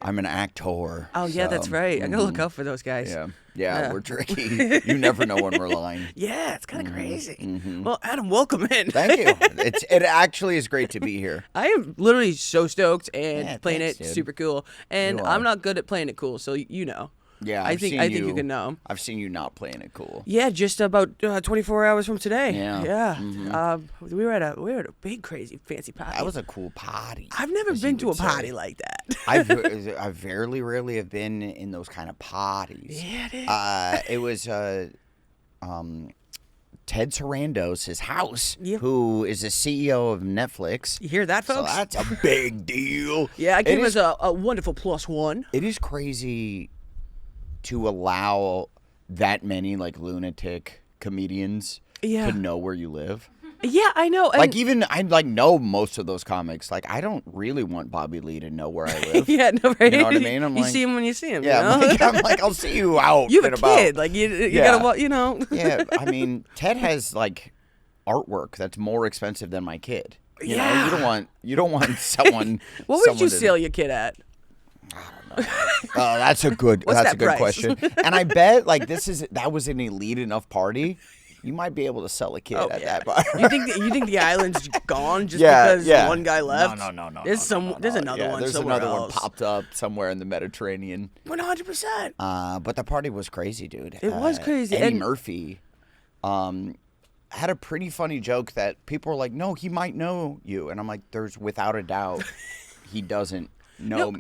I'm an actor. Oh, yeah, that's right. I got to look out for those guys. Yeah, we're tricky. You never know when we're lying. Yeah, it's kind of crazy. Well, Adam, welcome in. Thank you. It actually is great to be here. I am literally so stoked and playing thanks, it dude. super cool. And I'm not good at playing it cool, so you know. Yeah, I think you can know. I've seen you not playing it cool. Yeah, just about 24 hours from today. Yeah. We were at a big, crazy, fancy party. That was a cool party. I've never been to a party like that. I very rarely have been in those kind of parties. Yeah, it is. It was Ted Sarandos, his house, Yep. who is the CEO of Netflix. You hear that, So folks? that's a big deal. Yeah, I came as a wonderful +1. It is crazy to allow that many like lunatic comedians to know where you live. Yeah, I know. And Like even I like know most of those comics. Like I don't really want Bobby Lee to know where I live. yeah, no, right? You know what I mean? I'm you like, see him when you see him. Yeah, you know? I'm like I'll see you out. You have and a kid. Like you gotta, you know. Yeah, I mean Ted has like artwork that's more expensive than my kid. You know, you don't want someone. What would you sell your kid at? That's a good price? question. And I bet like that was an elite enough party. You might be able to sell a kid at that bar. You think the island's gone just because one guy left? No. There's another one. There's somewhere another one else. popped up somewhere in the Mediterranean. 100%. But the party was crazy, dude. It was crazy. Eddie Murphy had a pretty funny joke that people were like, "No, he might know you," and I'm like, "There's without a doubt, he doesn't know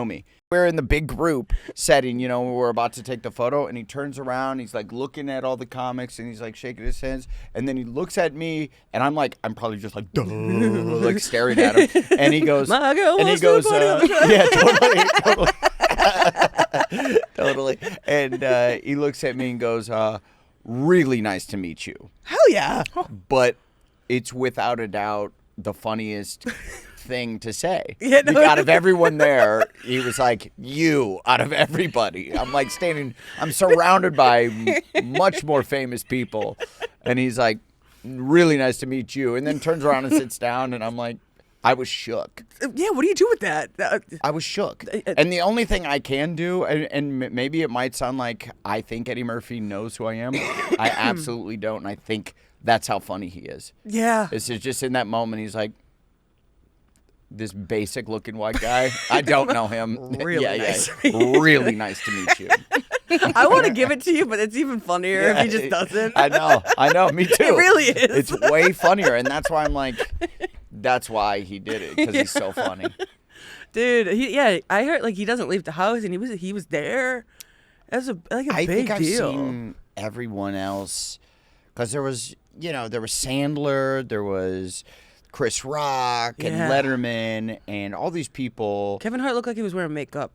me." We're in the big group setting, you know, we're about to take the photo, and he turns around, he's like looking at all the comics, and he's like shaking his hands, and then he looks at me, and I'm probably just like, duh, like staring at him, and he goes, My girl and he wants goes, to party totally, and he looks at me and goes, really nice to meet you. Hell yeah. But it's without a doubt the funniest thing to say. Yeah, no. Out of everyone there, he was like, you out of everybody. I'm like I'm surrounded by much more famous people. And he's like, really nice to meet you. And then turns around and sits down, and I'm like, I was shook. Yeah, what do you do with that? I was shook. And the only thing I can do, and maybe it might sound like I think Eddie Murphy knows who I am. I absolutely don't. And I think that's how funny he is. Yeah. It's just in that moment, he's like, this basic looking white guy. I don't know him. Really nice. Really nice to meet you. I want to give it to you, but it's even funnier if he just doesn't. I know. Me too. It really is. It's way funnier, and that's why I'm like, that's why he did it, because he's so funny. Dude, I heard like he doesn't leave the house, and he was there. That's a big deal. I think I've seen everyone else, because there was Sandler, there was Chris Rock and Letterman and all these people. Kevin Hart looked like he was wearing makeup.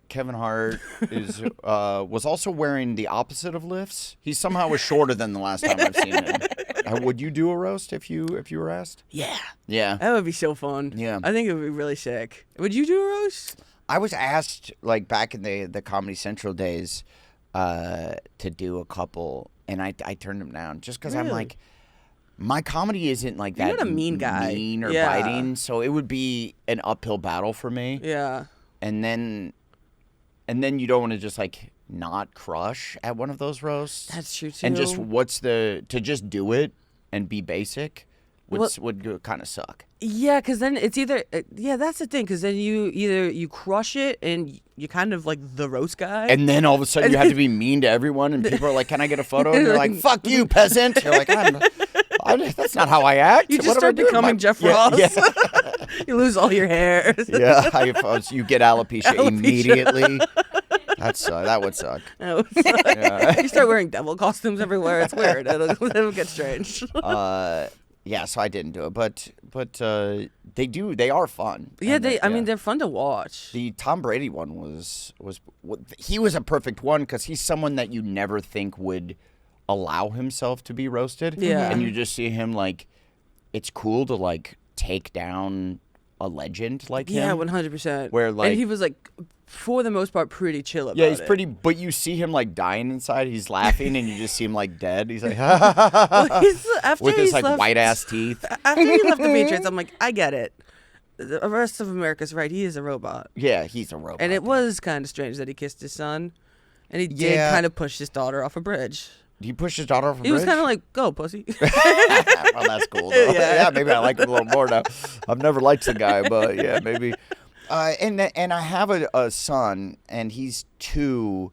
Kevin Hart was also wearing the opposite of lifts. He somehow was shorter than the last time I've seen him. Would you do a roast if you were asked? Yeah. Yeah. That would be so fun. Yeah. I think it would be really sick. Would you do a roast? I was asked like back in the Comedy Central days to do a couple, and I turned them down just because I'm like, my comedy isn't like that. You're not a mean guy. Mean or biting, so it would be an uphill battle for me. Yeah. And then you don't want to just like not crush at one of those roasts. That's true too. And just to just do it and be basic would kind of suck. Yeah, because then it's either that's the thing, because then you crush it and you kind of like the roast guy, and then all of a sudden you have to be mean to everyone, and people are like, "Can I get a photo?" And you're like, "Fuck you, peasant!" You're like, "That's not how I act." You just start becoming Jeff Ross. Yeah. You lose all your hair. Yeah, you get alopecia immediately. That would suck. Yeah. You start wearing devil costumes everywhere. It's weird. It'll get strange. Yeah, so I didn't do it, but they are fun. Yeah, they're fun to watch. The Tom Brady one was a perfect one because he's someone that you never think would allow himself to be roasted. Yeah. And you just see him like, it's cool to like take down a legend like him. Yeah, 100%. Where like, and he was like, for the most part, pretty chill about it. Yeah, he's pretty, but you see him like dying inside. He's laughing, and you just see him like dead. He's like, well, with his like white ass teeth. After he left the Patriots, I'm like, I get it. the rest of America's right. He is a robot. Yeah, he's a robot. And it was kind of strange that he kissed his son. And he did Yeah. kind of push his daughter off a bridge. He pushed his daughter off a bridge? He was kind of like, go, pussy. Well, that's cool, though. Yeah. Yeah, maybe I like him a little more now. I've never liked the guy, but yeah, maybe. And I have a son, and he's 2.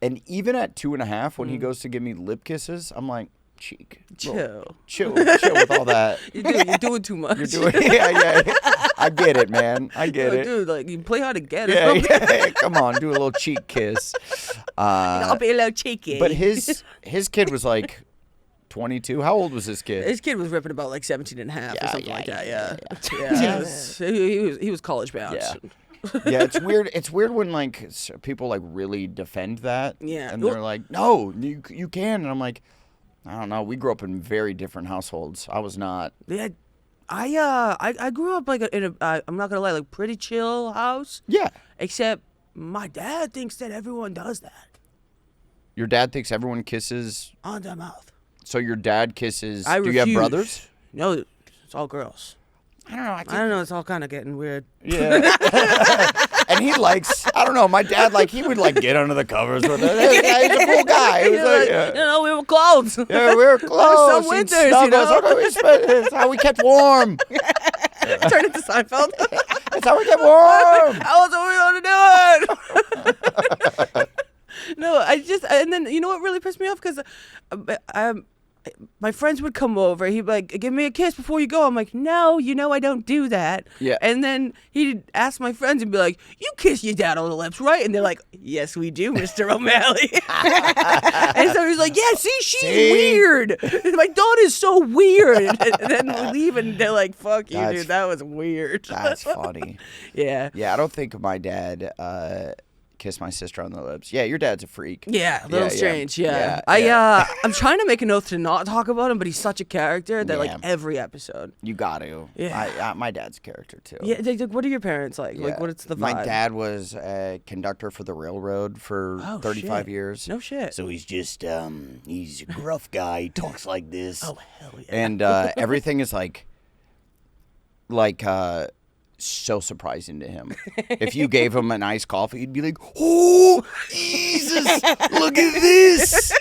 And even at 2.5, when he goes to give me lip kisses, I'm like, cheek. Chill. Chill with all that. You're doing too much. You're doing, yeah. I get it, man. I get it. Dude, like, you play hard to get it. Yeah. Come on, do a little cheek kiss. I'll be a little cheeky. But his kid was like 22. How old was his kid? His kid was ripping about like 17 and a half or something like that. Yeah. He was college bound. Yeah. Yeah, it's weird. It's weird when like people like really defend that. Yeah. And they're like, no, you can. And I'm like, I don't know. We grew up in very different households. I was not. Yeah. I grew up like in a I'm not gonna lie, like pretty chill house. Yeah. Except my dad thinks that everyone does that Your dad thinks everyone kisses. on their mouth. So your dad kisses. I Do you have refuse. brothers? No, it's all girls. I don't know. I don't know. It's all kind of getting weird. Yeah. And he likes, I don't know, my dad, like, he would, like, get under the covers with it. He's a cool guy. He was like, yeah. You know, we were close. Yeah, we were close. Some He'd winters, snuggle you know. us. That's how we kept warm. Turn into Seinfeld. That's how we kept warm. I was only going to do it. No, and then you know what really pissed me off? Because my friends would come over. He'd be like, give me a kiss before you go. I'm like, no, you know I don't do that. Yeah. And then he'd ask my friends and be like, you kiss your dad on the lips, right? And they're like, yes, we do, Mr. O'Malley. And so he's like, yeah, she's weird. My daughter's so weird. And then we leave and they're like, fuck you, dude. That was weird. That's funny. Yeah. Yeah, I don't think my dad kissed my sister on the lips. Yeah, your dad's a freak. Yeah, a little strange. Yeah. Yeah. I'm trying to make an oath to not talk about him, but he's such a character that Yeah. like every episode. You got to. Yeah. My dad's a character, too. Yeah, like, what are your parents like? Yeah. Like, what's the vibe? My dad was a conductor for the railroad for 35 shit. years. No shit. So he's just, he's a gruff guy. He talks like this. Oh, hell yeah. And everything is like, so surprising to him. If you gave him an iced coffee, he'd be like, oh, Jesus, look at this.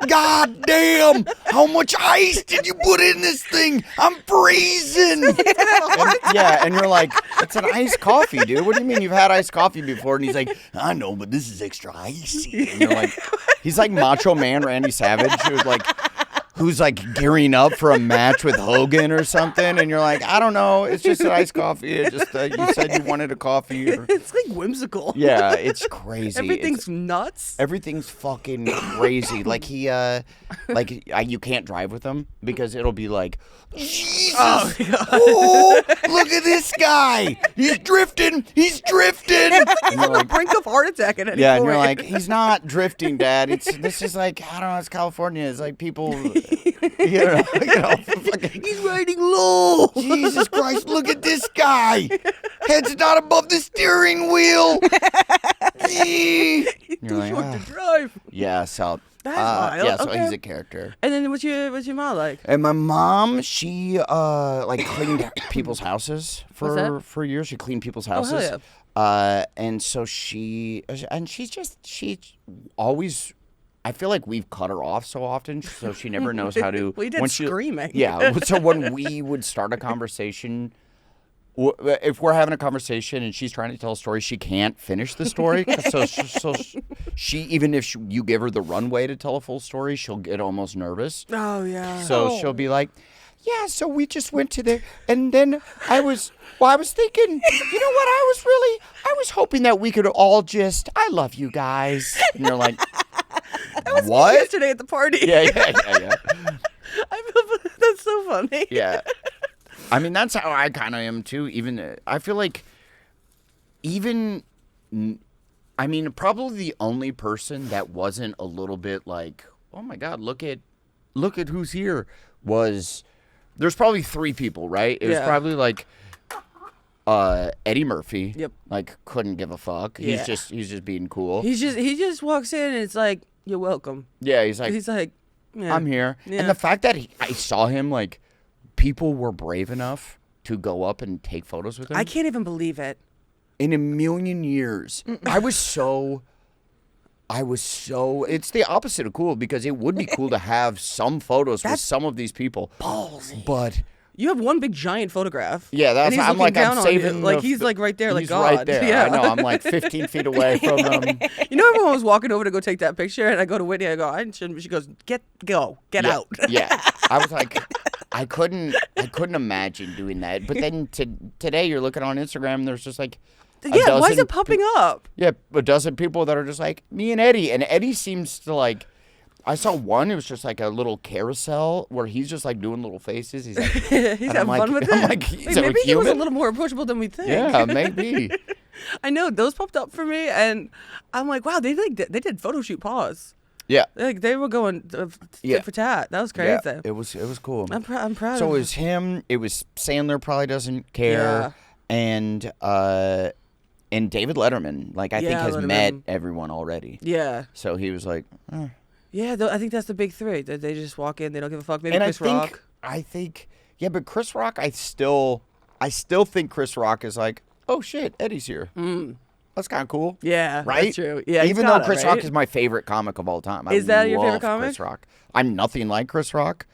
God damn, how much ice did you put in this thing? I'm freezing. And you're like, it's an iced coffee, dude. What do you mean you've had iced coffee before? And he's like, I know, but this is extra icy. And you're like, he's like Macho Man Randy Savage, who's like gearing up for a match with Hogan or something, and you're like, I don't know, it's just an iced coffee. It just you said you wanted a coffee. It's like whimsical. Yeah, it's crazy. Everything's nuts. Everything's fucking crazy. Like you can't drive with him because it'll be like, Jesus, oh, look at this guy. He's drifting. He's on the brink of heart attack at any Yeah, and point. you're like, he's not drifting, Dad. This is like, I don't know, it's California. It's like people, fucking, he's riding low. Jesus Christ, look at this guy. Head's not above the steering wheel. You're like, Short to drive. yeah, so That's wild. yeah, so Okay. he's a character. And then what's your mom like? And my mom, she cleaned people's houses for years. She cleaned people's houses. hell yeah. And so she always, I feel like we've cut her off so often, so she never knows how to. We did screaming. Yeah. So when we would start a conversation, if we're having a conversation and she's trying to tell a story, she can't finish the story. So she even if you give her the runway to tell a full story, she'll get almost nervous. Oh yeah. So she'll be like, yeah, so we just went to there, and then I was thinking, you know what, I was hoping that we could all just, I love you guys. And you're like, That was what? me yesterday at the party. Yeah. That's so funny. Yeah. I mean, that's how I kind of am, too. I feel like probably the only person that wasn't a little bit like, oh, my God, look at who's here was... There's probably 3 people, right? It was probably like Eddie Murphy. Yep. Like couldn't give a fuck. Yeah. He's just being cool. He just walks in and it's like, you're welcome. Yeah, he's like, yeah. I'm here. Yeah. And the fact that I saw him, like, people were brave enough to go up and take photos with him. I can't even believe it. In a million years. I was so, it's the opposite of cool, because it would be cool to have some photos with some of these people. Ballsy. But you have one big giant photograph. yeah, that's, and he's I'm looking like, down I'm saving. on you. Like, he's like right there, like he's God. right there. Yeah. I know, I'm like 15 feet away from him. You know, everyone was walking over to go take that picture, and I go to Whitney, I go, I shouldn't. She goes, get out. Yeah. I was like, I couldn't imagine doing that. But then today you're looking on Instagram, and there's just like, yeah, why is it popping up? Yeah, a dozen people that are just like, me and Eddie. And Eddie seems to like, I saw one, it was just like a little carousel where he's just like doing little faces. He's like, he's having fun with it. I'm like, he's maybe he was a human? little more approachable than we think. Yeah, maybe. I know, those popped up for me, and I'm like, wow, they did photo shoot pause. Yeah. They were going tit for tat. That was crazy. Yeah, it was cool. I'm proud. So of it was him. It was Sandler probably doesn't care, and David Letterman. Like I think has Letterman. met everyone already. Yeah. So he was like, Yeah, I think that's the big three. They just walk in, they don't give a fuck. Maybe and Chris Rock. I think yeah, but Chris Rock, I still think Chris Rock is like, oh shit, Eddie's here. That's kind of cool. Yeah, right. That's true. Yeah, even though Chris Rock is my favorite comic of all time. Is that your favorite love comic? Chris Rock. I'm nothing like Chris Rock.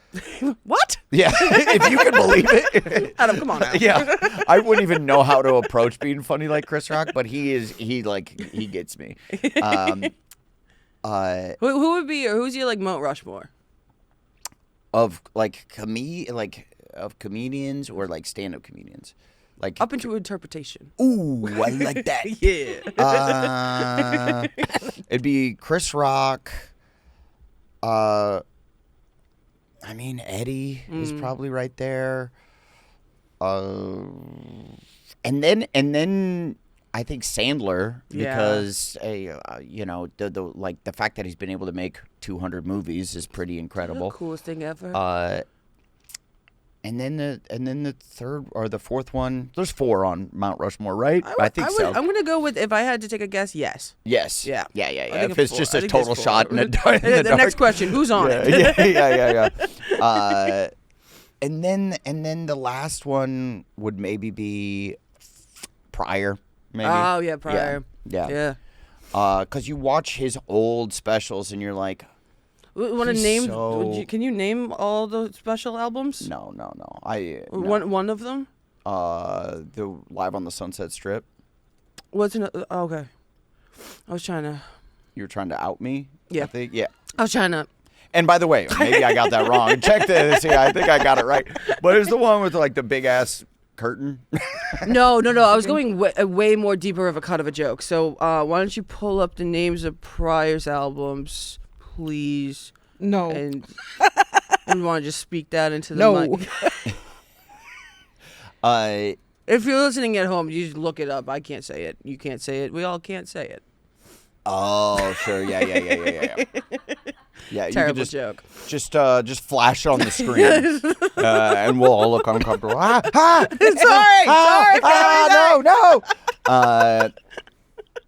What? Yeah, if you can believe it. Adam, come on now. Yeah, I wouldn't even know how to approach being funny like Chris Rock, but he gets me. Who would be, or who's your like Mount Rushmore? Of like of comedians or like stand-up comedians, like Up into interpretation. Ooh, I like that. Yeah. It'd be Chris Rock. I mean Eddie is probably right there. And then I think Sandler, because you know, the fact that he's been able to make 200 movies is pretty incredible. The coolest thing ever. And then the third or the fourth one, there's 4 on Mount Rushmore, right? I think so. I'm gonna go with, if I had to take a guess, yes. Yes. Yeah. Yeah. I think If it's 4. just I a think total it's 4. shot in the dark. The next question, who's on it? Yeah. And then the last one would maybe be Pryor. Maybe. Oh yeah, Pryor. Yeah. Because you watch his old specials and you're like, Want to he's name? so- Can you name all the special albums? no. One of them. The Live on the Sunset Strip. What's another? Oh, okay. I was trying to. You were trying to out me. Yeah. I think. Yeah. I was trying to. And by the way, maybe I got that wrong. Check this. Yeah, I think I got it right. But it's the one with like the big ass curtain. No. I was going way more deeper of a cut of a joke. So why don't you pull up the names of Pryor's albums, please? No. And want to just speak that into the No. mic. If you're listening at home, you just look it up. I can't say it. You can't say it. We all can't say it. Oh, sure. Yeah. Yeah, you Terrible could joke. Just flash it on the screen, and we'll all look uncomfortable. No.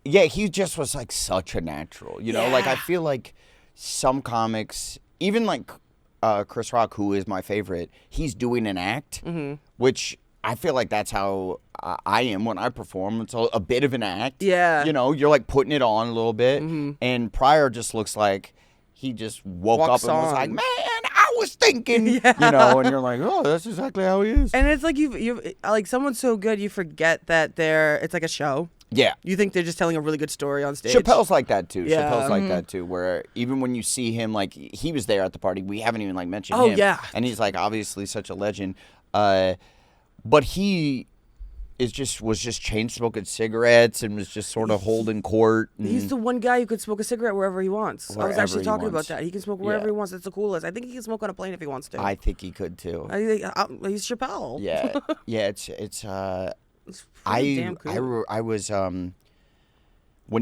Yeah, he just was like such a natural. You know, like I feel like some comics, even like Chris Rock, who is my favorite, he's doing an act, which I feel like that's how I am when I perform. It's a bit of an act. Yeah. You know, you're like putting it on a little bit, and Pryor just looks like he just woke Walks up and was on. like, man, I was thinking, you know, and you're like, oh, that's exactly how he is. And it's like you've like someone's so good, you forget that it's like a show. Yeah. You think they're just telling a really good story on stage. Chappelle's like that too. Yeah. Chappelle's like that too, where even when you see him, like he was there at the party. We haven't even like mentioned Oh, him. yeah. And he's like obviously such a legend. But he was just chain smoking cigarettes and was just sort of holding court. And He's the one guy who could smoke a cigarette wherever he wants. I was Wherever actually he talking wants. about that. He can smoke wherever Yeah. he wants. That's the coolest. I think he can smoke on a plane if he wants to. I think he could too. I think he's Chappelle. Yeah. Yeah. It's It's pretty damn cool. I was when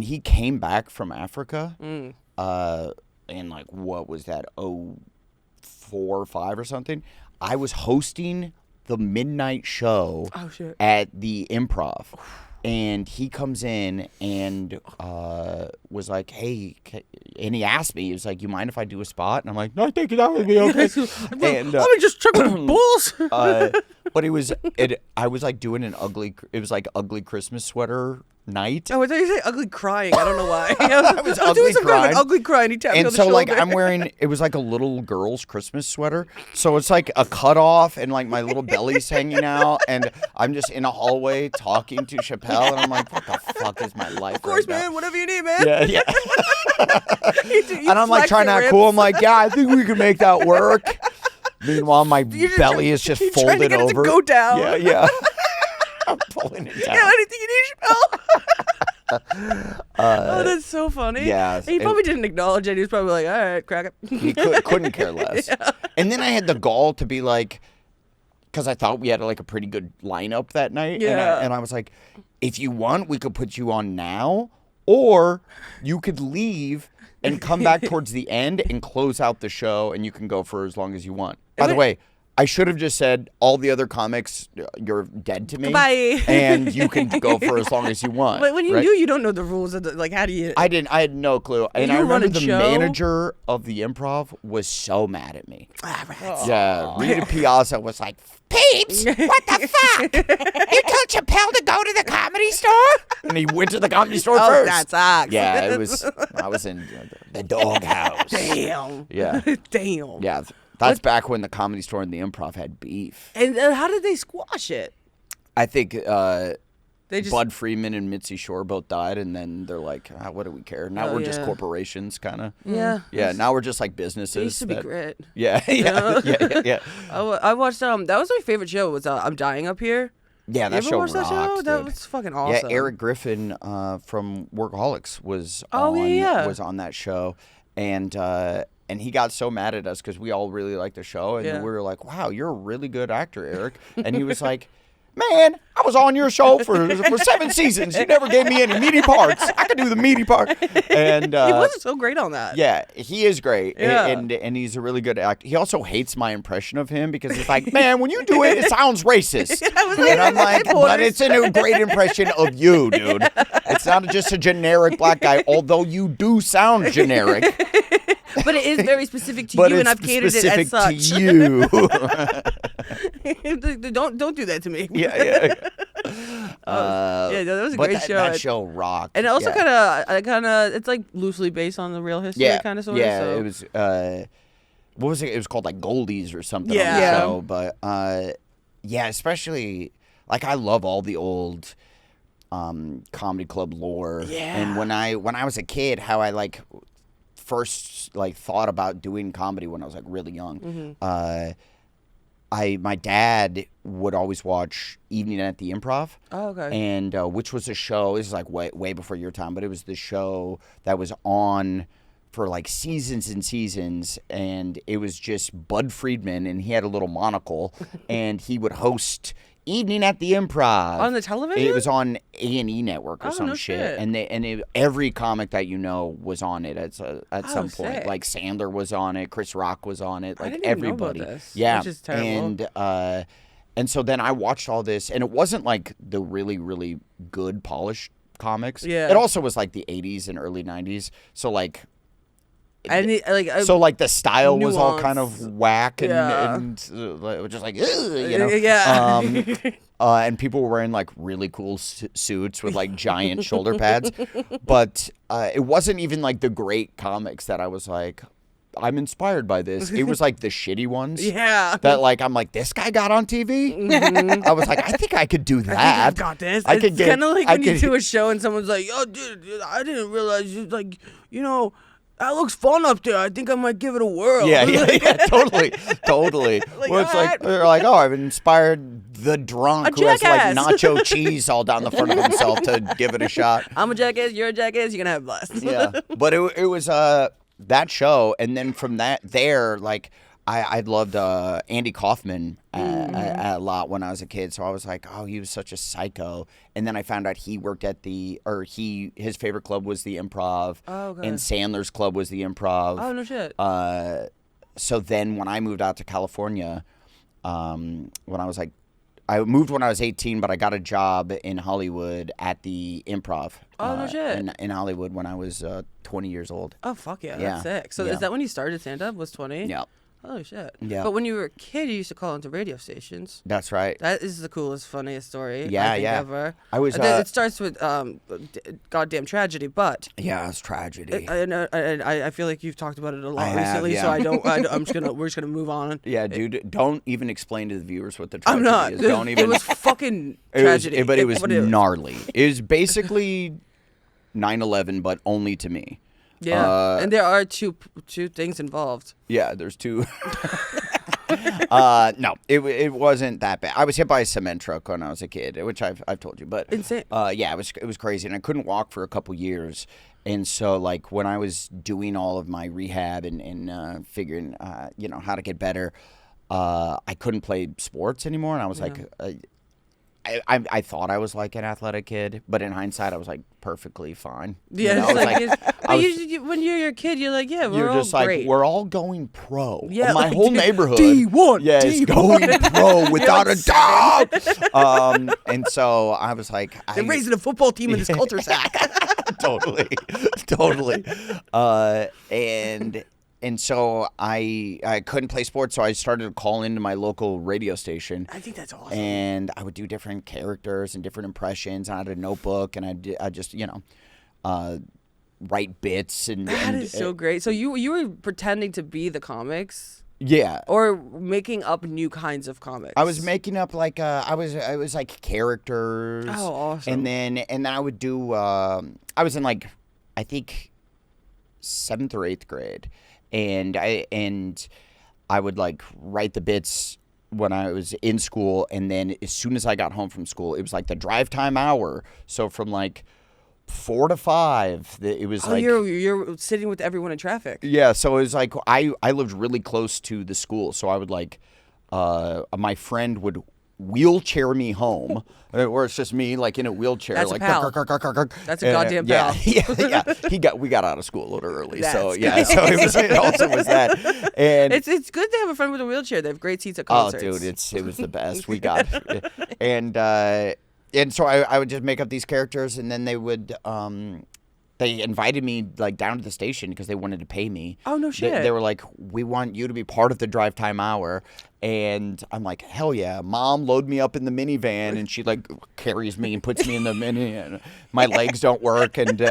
he came back from Africa, and like what was that, 04, 05 or something? I was hosting the midnight show Oh, shit. at the Improv. And he comes in and was like, hey, and he asked me, he was like, you mind if I do a spot? And I'm like, no, I think that would be okay. Let me just check with the balls. But I was like doing it was like ugly Christmas sweater night. Oh, I thought you said ugly crying. I don't know why. I was ugly doing some kind of crying. an ugly crying. He tapped me And on the so shoulder. like I'm wearing, it was like a little girl's Christmas sweater. So it's like a cutoff and like my little belly's hanging out. And I'm just in a hallway talking to Chappelle. And I'm like, what the fuck is my life? Of course, right man. now? Whatever you need, man. Yeah, yeah. You And I'm like flex trying to your act cool. ribs. I'm like, yeah, I think we can make that work. Meanwhile, my belly is just you're trying to folded get it to over. go down. Yeah, yeah. I'm pulling it down. Yeah, anything you need, Chappelle. Oh, that's so funny. Yeah, And he probably didn't acknowledge it. He was probably like, all right, crack it. He couldn't care less. Yeah. And then I had the gall to be like, because I thought we had like a pretty good lineup that night. Yeah. And I was like, if you want, we could put you on now, or you could leave and come back towards the end and close out the show, and you can go for as long as you want. By the way, I should have just said, all the other comics, you're dead to me. Bye. And you can go for as long as you want. But when you right? knew, you don't know the rules of like, how do you? I didn't. I had no clue. And you I remember running the show? manager of the Improv was so mad at me. Rats. Yeah, Rita Piazza was like, Peeps, what the fuck? You told Chappelle to go to the Comedy Store? And he went to the Comedy Store first. That sucks. Yeah, I was in the doghouse. Damn. Yeah. Damn. Yeah, that's back when the Comedy Store and the Improv had beef. And how did they squash it? I think They just Bud Freeman and Mitzi Shore both died, and then they're like, what do we care? Now we're just corporations, kind of. Yeah. Yeah, now we're just like businesses. It used to be great. Yeah, yeah. I watched that was my favorite show was I'm Dying Up Here. Yeah, that You ever show watched that show? rocked, That dude. was fucking awesome. Yeah, Eric Griffin from Workaholics was was on that show, and he got so mad at us because we all really liked the show, and we were like, "Wow, you're a really good actor, Eric." And he was like, "Man, I was on your show for 7 seasons. You never gave me any meaty parts. I could do the meaty part." And he wasn't so great on that. yeah, he is great, Yeah. and he's a really good actor. He also hates my impression of him because he's like, "Man, when you do it, it sounds racist." And I'm like, "But it's a great impression of you, dude. It's not just a generic black guy, although you do sound generic." But it is very specific to But you, it's and I've catered it as specific such. to you. Don't do that to me. Yeah. Yeah, that was a great show. That show rocked. And it also yeah. kind of, it's like loosely based on the real history, kind of sort of. Yeah, So. it was. What was it? It was called like Goldies or something Yeah. on the Yeah. show. But yeah, especially like I love all the old comedy club lore. Yeah. And when I was a kid, how I like first like thought about doing comedy when I was like really young. Mm-hmm. My dad would always watch Evening at the Improv. Oh, okay. And which was a show, this is like way before your time, but it was the show that was on for like seasons and seasons, and it was just Bud Friedman, and he had a little monocle, and he would host Evening at the Improv. On the television? It was on A&E Network or some no shit. shit. And every comic that you know was on it at some point. sick. Like Sandler was on it, Chris Rock was on it, like I didn't even know about everybody. this, Yeah. which is terrible. And so then I watched all this, and it wasn't like the really, really good polished comics. Yeah. It also was like the 80s and early 90s. So like So like the style was all nuance. kind of whack and, Yeah. and just like, ugh, you know. Yeah. And people were wearing like really cool suits with like giant shoulder pads. But it wasn't even like the great comics that I was like, I'm inspired by this. It was like the shitty ones. Yeah. That like, I'm like, this guy got on TV? Mm-hmm. I was like, I think I could do that. I've got this. I could It's get- kind of like I when you could- do a show and someone's like, "Yo, dude, I didn't realize you like, you know, that looks fun up there. I think I might give it a whirl." Yeah, totally. Like, Well, it's like alright. they're like, oh, I've inspired the drunk A who has like jackass. nacho cheese all down the front of himself to give it a shot. I'm a jackass. You're a jackass. You're gonna have a blast. Yeah, but it was that show, and then from there, like I loved Andy Kaufman a lot when I was a kid. So I was like, oh, he was such a psycho. And then I found out he worked at his favorite club was the Improv. Oh, okay. And Sandler's club was the Improv. Oh, no shit. So then when I moved out to California, I moved when I was 18, but I got a job in Hollywood at the Improv. Oh, no shit. In Hollywood when I was 20 years old. Oh, fuck yeah. Yeah. That's sick. So Yeah. is that when you started stand-up? Was 20? Yeah. Holy shit. Yeah. But when you were a kid, you used to call into radio stations. That's right. That is the coolest, funniest story Yeah, I think yeah. ever. I was. It starts with goddamn tragedy, but Yeah, it's tragedy. I feel like you've talked about it a lot I have, recently, yeah. so we're just gonna move on. Yeah, dude, don't even explain to the viewers what the tragedy I'm not. is. Don't even. It was fucking It was- tragedy. but it was gnarly. It was basically 9/11, but only to me. Yeah, and there are two things involved. Yeah, there's two. No, it wasn't that bad. I was hit by a cement truck when I was a kid, which I've told you, but Insane. Yeah, it was crazy, and I couldn't walk for a couple years, and so like when I was doing all of my rehab and figuring how to get better, I couldn't play sports anymore, and I was like. I thought I was like an athletic kid, but in hindsight, I was like perfectly fine. Yeah, when you're a kid, you're like, yeah, we're you're all just like, great. we're all going pro. Yeah, my like, whole neighborhood. D1, Yeah, is D1. going pro without like a doubt. And so I was like, They're raising a football team in this cul-de-sac. totally. And so I couldn't play sports, so I started to call into my local radio station. I think that's awesome. And I would do different characters and different impressions. And I had a notebook, and I just write bits. That is so great. So you were pretending to be the comics, yeah, or making up new kinds of comics? I was making up like I was like characters. Oh, awesome. And then I would do. I was in like I think 7th or 8th grade. And I would like write the bits when I was in school, and then as soon as I got home from school, it was like the drive time hour. So from like 4 to 5, it was like you're sitting with everyone in traffic. Yeah, so it was like I lived really close to the school, so I would like my friend would wheelchair me home, or it's just me like in a wheelchair. That's like a pal. That's a goddamn pal. Yeah. We got out of school a little early, so That's yeah. So it also was that, and it's good to have a friend with a wheelchair. They have great seats at concerts. Oh, dude, it was the best. We got, and so I would just make up these characters, and then they would. They invited me like down to the station because they wanted to pay me. Oh, no shit. They were like, "We want you to be part of the drive time hour," and I'm like, "Hell yeah!" Mom, load me up in the minivan, and she like carries me and puts me in the mini. And my legs don't work, and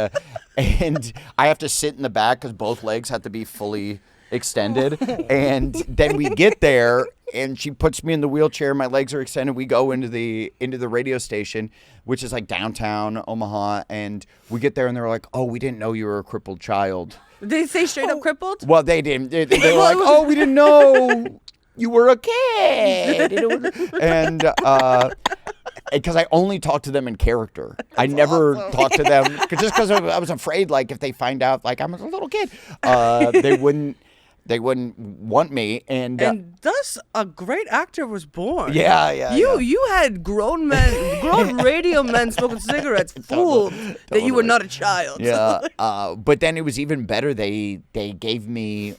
I have to sit in the back because both legs have to be fully extended. And then we get there, and she puts me in the wheelchair. My legs are extended. We go into the radio station, which is like downtown Omaha, and we get there, and they're like, "Oh, we didn't know you were a crippled child." Did they say straight up crippled? Well, they didn't. They were like, "Oh, we didn't know you were a kid," and because I only talked to them in character. I never talked to them just because I was afraid, like, if they find out, like, I'm a little kid, they wouldn't want me, and thus a great actor was born. Yeah. You had grown radio men smoking cigarettes, fooled that you were not a child. Yeah, but then it was even better. They gave me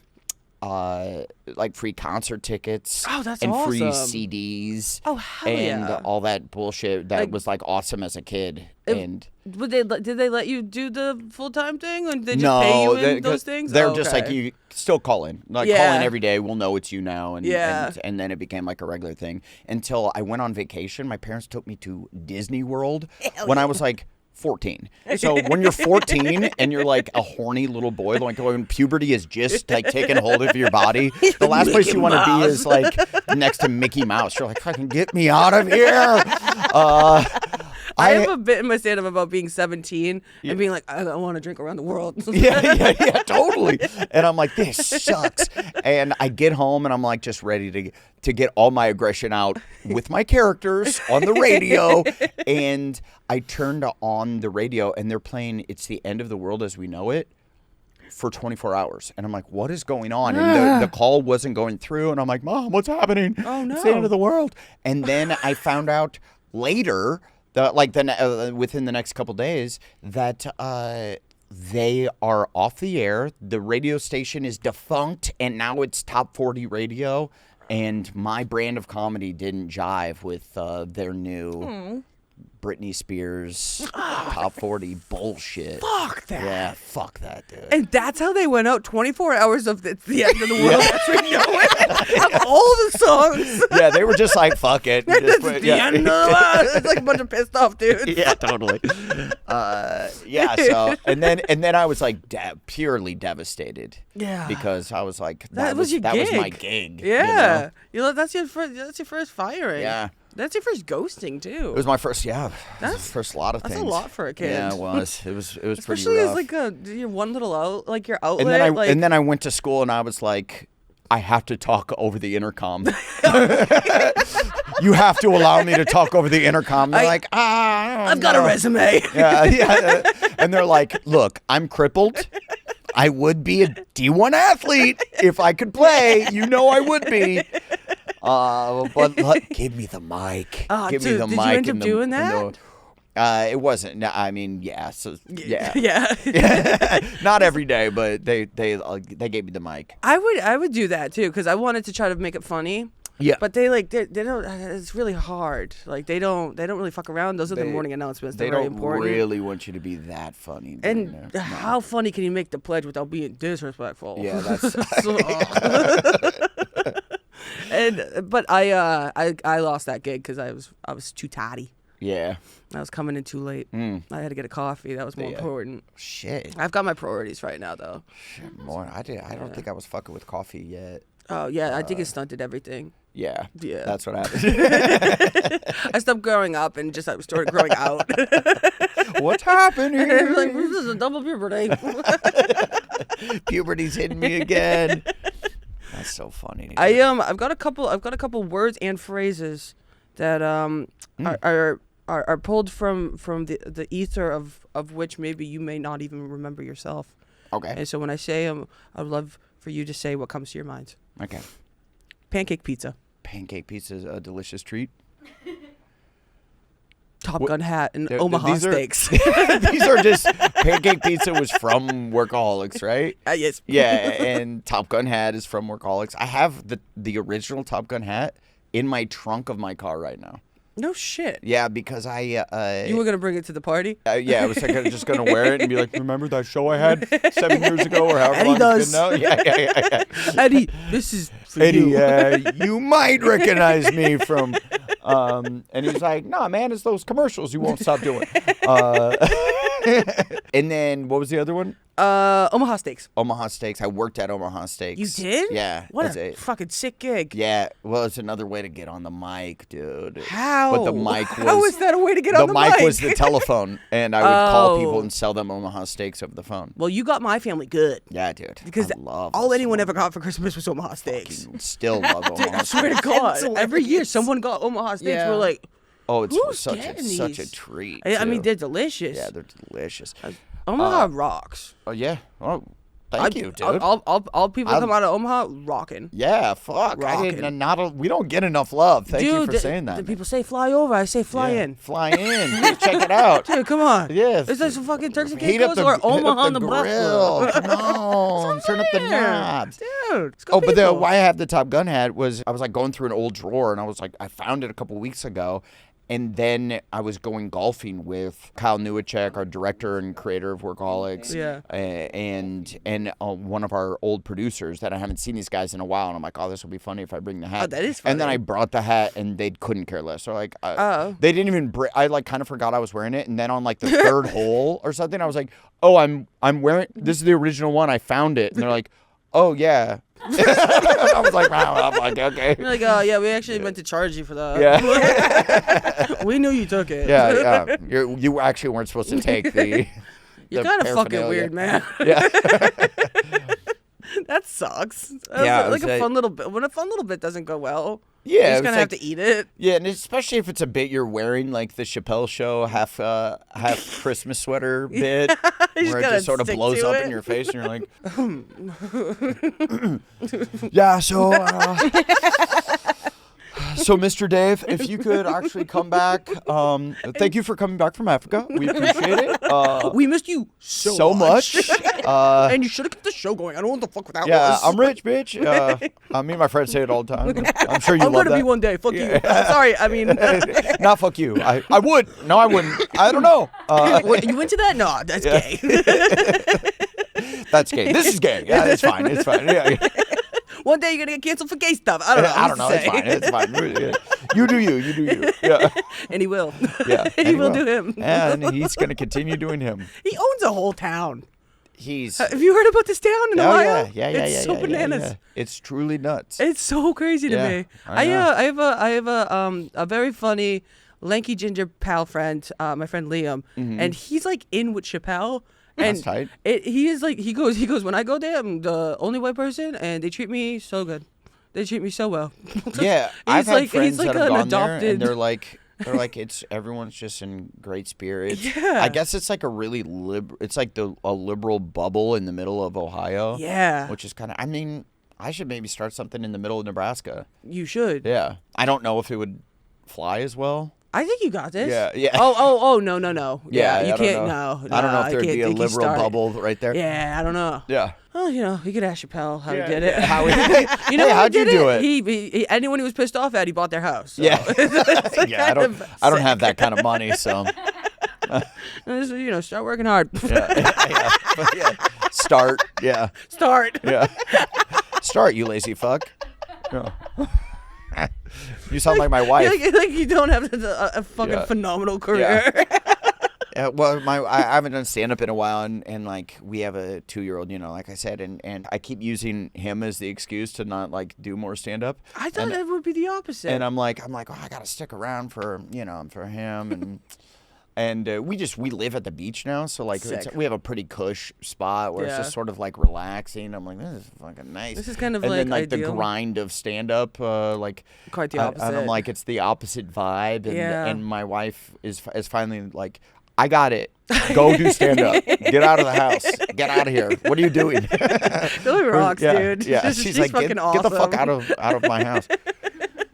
like free concert tickets. Oh, that's and awesome. free CDs. Oh, hell and yeah. all that bullshit that was like awesome as a kid. Did they let you do the full-time thing, or did they just pay you in those things? They're just like, you still call in. Like, Yeah. call in every day. We'll know it's you now. And, Yeah. and then it became like a regular thing until I went on vacation. My parents took me to Disney World when I was like 14. So when you're 14 and you're like a horny little boy, like when puberty is just like taking hold of your body, the last place you want to be is like next to Mickey Mouse. You're like, fucking get me out of here. I have a bit in my stand-up about being 17 and being like, I want to drink around the world. yeah, totally. And I'm like, this sucks. And I get home and I'm like just ready to get all my aggression out with my characters on the radio. And I turned on the radio and they're playing It's the End of the World as We Know It for 24 hours. And I'm like, what is going on? And the call wasn't going through. And I'm like, Mom, what's happening? Oh, no. It's the end of the world. And then I found out later, within the next couple days, that they are off the air. The radio station is defunct, and now it's top 40 radio. And my brand of comedy didn't jive with their new Britney Spears top 40 bullshit. Fuck that. Yeah, fuck that, dude. And that's how they went out. 24 hours of the end of the world. That's where you know it. Of all the songs. Yeah, they were just like, fuck it. That's the end of the world. It's like a bunch of pissed off dudes. Yeah, totally. Yeah, so and then I was like purely devastated. Yeah. Because I was like, That was your that gig. was my gig. Yeah. You know, that's your first firing. Yeah. That's your first ghosting too. It was my first, it was the first lot of That's things. a lot for a kid. Yeah, it was. It was pretty Especially rough. as like your one little your outlet. And then I went to school and I was like, I have to talk over the intercom. You have to allow me to talk over the intercom. They're like, I've got a resume. Yeah. And they're like, look, I'm crippled. I would be a D1 athlete if I could play. You know I would be. But give me the mic. Give me the did mic. you end up doing that? It wasn't. No, I mean, yeah. So yeah. Yeah. Not every day, but they gave me the mic. I would do that too because I wanted to try to make it funny. Yeah. But they don't. It's really hard. Like they don't really fuck around. Those are the morning announcements. They're very important. They don't really want you to be that funny. And how funny can you make the pledge without being disrespectful? Yeah, that's. But I lost that gig because I was too tatty. Yeah. I was coming in too late. I had to get a coffee. That was more important. Shit. I've got my priorities right now though. Shit, more. I don't think I was fucking with coffee yet. Oh yeah, I think it stunted everything. Yeah. Yeah. That's what happened. I stopped growing up and just started growing out. What's happening? Like, this is a double puberty. Puberty's hitting me again. That's so funny. I've got a couple words and phrases that are pulled from the ether of which maybe you may not even remember yourself. Okay. And so when I say them, I'd love for you to say what comes to your mind. Okay. Pancake pizza. Pancake pizza is a delicious treat. Top Gun hat and Omaha Steaks. These are just pancake pizza was from Workaholics, right? Yes. Yeah, and Top Gun hat is from Workaholics. I have the original Top Gun hat in my trunk of my car right now. No shit. Yeah, because you were gonna bring it to the party? Yeah, I was just gonna wear it and be like, remember that show I had 7 years ago or however Eddie long does. it's been now? Yeah. Eddie, this is for Eddie, you. You might recognize me from. And he's like, nah, man, it's those commercials you won't stop doing. And then what was the other one? Omaha Steaks. Omaha Steaks. I worked at Omaha Steaks. You did? Yeah. What a fucking sick gig. Yeah. Well, it's another way to get on the mic, dude. How? But the mic was. How is that a way to get on the mic? The mic was the telephone, and I would call people and sell them Omaha Steaks over the phone. Well, you got my family good. Yeah, dude. Because I love all anyone ever got for Christmas was Omaha Steaks. Still love Omaha Steaks. I swear to God. Every year someone got Omaha Steaks. Yeah. We're like, oh, it's who's such getting a treat. I mean, too. they're delicious. Yeah, they're delicious. Omaha rocks. Oh yeah. Oh, thank you, dude. All people come out of Omaha rocking. Yeah, fuck. We don't get enough love. Thank you for saying that. People say fly over. I say fly in. Fly in. Check it out. Dude, come on. Yeah. Is that some fucking Turks and Heat up Caicos or Omaha on the grill. bluff? Come on. Turn up the knobs. Dude. But why I had the Top Gun hat was I was like going through an old drawer and I was like, I found it a couple weeks ago. And then I was going golfing with Kyle Newacek, our director and creator of Workaholics, and one of our old producers that I haven't seen these guys in a while. And I'm like, oh, this will be funny if I bring the hat. Oh, that is funny. And then I brought the hat, and they couldn't care less. So like, they didn't even. I like kind of forgot I was wearing it. And then on like the third hole or something, I was like, oh, I'm wearing. This is the original one. I found it, and they're like, oh yeah. I was like, wow. I'm like, okay. You're like, oh yeah, we actually meant to charge you for that. Yeah. We knew you took it. Yeah. You actually weren't supposed to take the. You're kind of fucking weird, man. Yeah. That sucks. Yeah, like a fun little bit. When a fun little bit doesn't go well, yeah, you're just gonna have to eat it. Yeah, and especially if it's a bit you're wearing, like the Chappelle Show half Christmas sweater bit, where it just sort of blows up in your face, and you're like, yeah. So So, Mr. Dave, if you could actually come back, thank you for coming back from Africa. We appreciate it. We missed you so much. And you should have kept the show going. I don't know what the fuck that was. Yeah, I'm rich, bitch. Me and my friends say it all the time. I'm sure you I'm love gonna that. be one day. Fuck you. Sorry, I mean. Not fuck you. I would. No, I wouldn't. I don't know. Wait, you into that? No, that's gay. That's gay. This is gay. Yeah, it's fine. It's fine. Yeah. One day you're gonna get canceled for gay stuff. I don't know. I don't know. It's fine. It's fine. Yeah. You do you. You do you. Yeah. And he will. Yeah. he will do him. And he's gonna continue doing him. He owns a whole town. Have you heard about this town in Ohio? Yeah. It's so bananas. Yeah. It's truly nuts. It's so crazy to me. I have a very funny lanky ginger pal friend, my friend Liam, and he's like in with Chappelle. And that's tight. He goes, when I go there, I'm the only white person, and they treat me so good. They treat me so well. Yeah, I've had friends that have gone adopted. there, and they're like everyone's just in great spirits. Yeah. I guess it's like a really it's like a liberal bubble in the middle of Ohio. Yeah. Which is kind of, I mean, I should maybe start something in the middle of Nebraska. You should. Yeah. I don't know if it would fly as well. I think you got this. Yeah. Oh, no. Yeah, you I can't. don't know. No, I don't know if there'd be a liberal bubble right there. Yeah, I don't know. Yeah. Well, you could ask Chappelle how he did it. How you know, how'd you do it? He anyone he was pissed off at, he bought their house. So. Yeah. Yeah. I don't have that kind of money, so. Start working hard. Yeah. Start. Yeah. Start. Yeah. Start, you lazy fuck. Yeah. You sound like my wife. Like you don't have a fucking phenomenal career. Yeah. Well, I haven't done stand up in a while, and like we have a 2-year-old, like I said, and I keep using him as the excuse to not like do more stand up. I thought it would be the opposite. And I'm like, oh, I gotta stick around for for him and we live at the beach now, so like we have a pretty cush spot where it's just sort of like relaxing. I'm like, this is fucking nice. This is kind of and like then like ideal. the grind of stand up, like quite the opposite. And I'm like, it's the opposite vibe, and my wife is finally like, I got it. Go do stand up. Get out of the house. Get out of here. What are you doing? Billy rocks, dude. Yeah, she's like, fucking awesome. Get the fuck out of my house.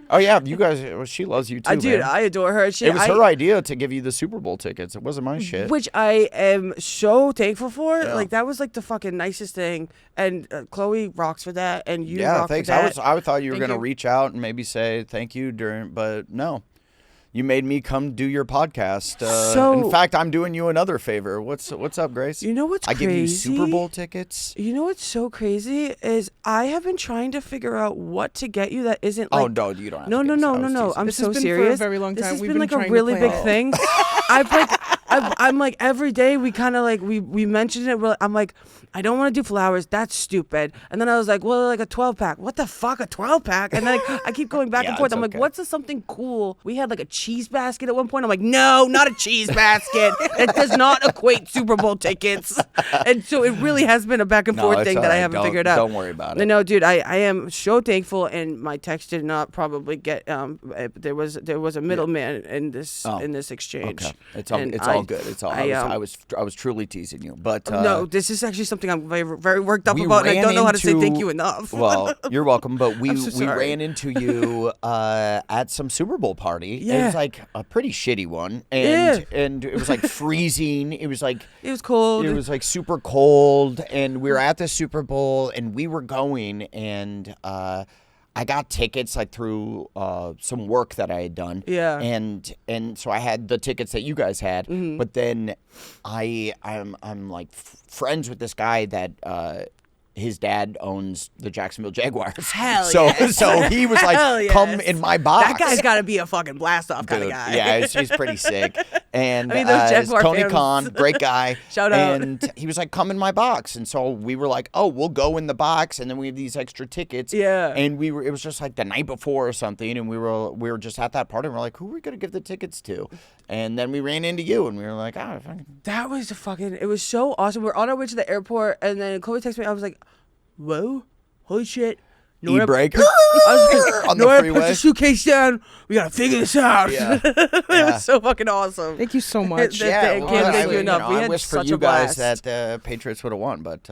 Oh yeah, you guys. She loves you too, dude. man. I adore her. It was her idea to give you the Super Bowl tickets. It wasn't my shit. Which I am so thankful for. Yeah. Like that was like the fucking nicest thing. And Chloe rocks for that, and you rock thanks. for that. I thought you were Thank gonna you. reach out and maybe say thank you but no. You made me come do your podcast. In fact, I'm doing you another favor. What's up, Grace? You know what's I crazy? give you Super Bowl tickets. You know what's so crazy is I have been trying to figure out what to get you that isn't like. Oh no, you don't. Have No. to get this. I'm This so has been serious. for a very long time. This has We've been like a trying to really plan big it. thing. I'm like every day we kind of like we mentioned it. I'm like, I don't want to do flowers. That's stupid. And then I was like, well, like a 12-pack. What the fuck, a 12-pack? And then I keep going back and forth. I'm like, what's something cool? We had like a cheese basket at one point. I'm like, no, not a cheese basket. It does not equate Super Bowl tickets. And so it really has been a back and forth thing that I haven't figured out. Don't worry about it. No, dude, I am so thankful, and my text did not probably get. There was a middleman in this exchange. Okay, it's all good. It's all. I was truly teasing you, but no, this is actually something I'm very very worked up about, and I don't know how to say thank you enough. Well, you're welcome, but we sorry. ran into you at some Super Bowl party. Yeah. It was like a pretty shitty one, and it was like freezing. It was like it was cold. It was like super cold, and we were at the Super Bowl, and we were going, and I got tickets like through some work that I had done. Yeah. And so I had the tickets that you guys had, but then I'm like friends with this guy that his dad owns the Jacksonville Jaguars. Hell so yes. So he was like, Hell come yes. in my box. That guy's got to be a fucking blast off kind of guy. Yeah, he's pretty sick. And I mean, those Jaguar Tony fans. Khan, great guy. Shout out. And he was like, come in my box. And so we were like, oh, we'll go in the box. And then we have these extra tickets. Yeah. And it was just like the night before or something. And we were just at that party. And we're like, who are we going to give the tickets to? And then we ran into you. And we were like, oh, fucking. That was it was so awesome. We're on our way to the airport. And then Chloe texted me. I was like, whoa, holy shit. e-brake on the Nora, put freeway. the suitcase down. We gotta figure this out. Yeah. It was so fucking awesome. Thank you so much. Yeah, well, can't thank you enough. know, We I had wish for such you a guys blast. that the Patriots would have won, but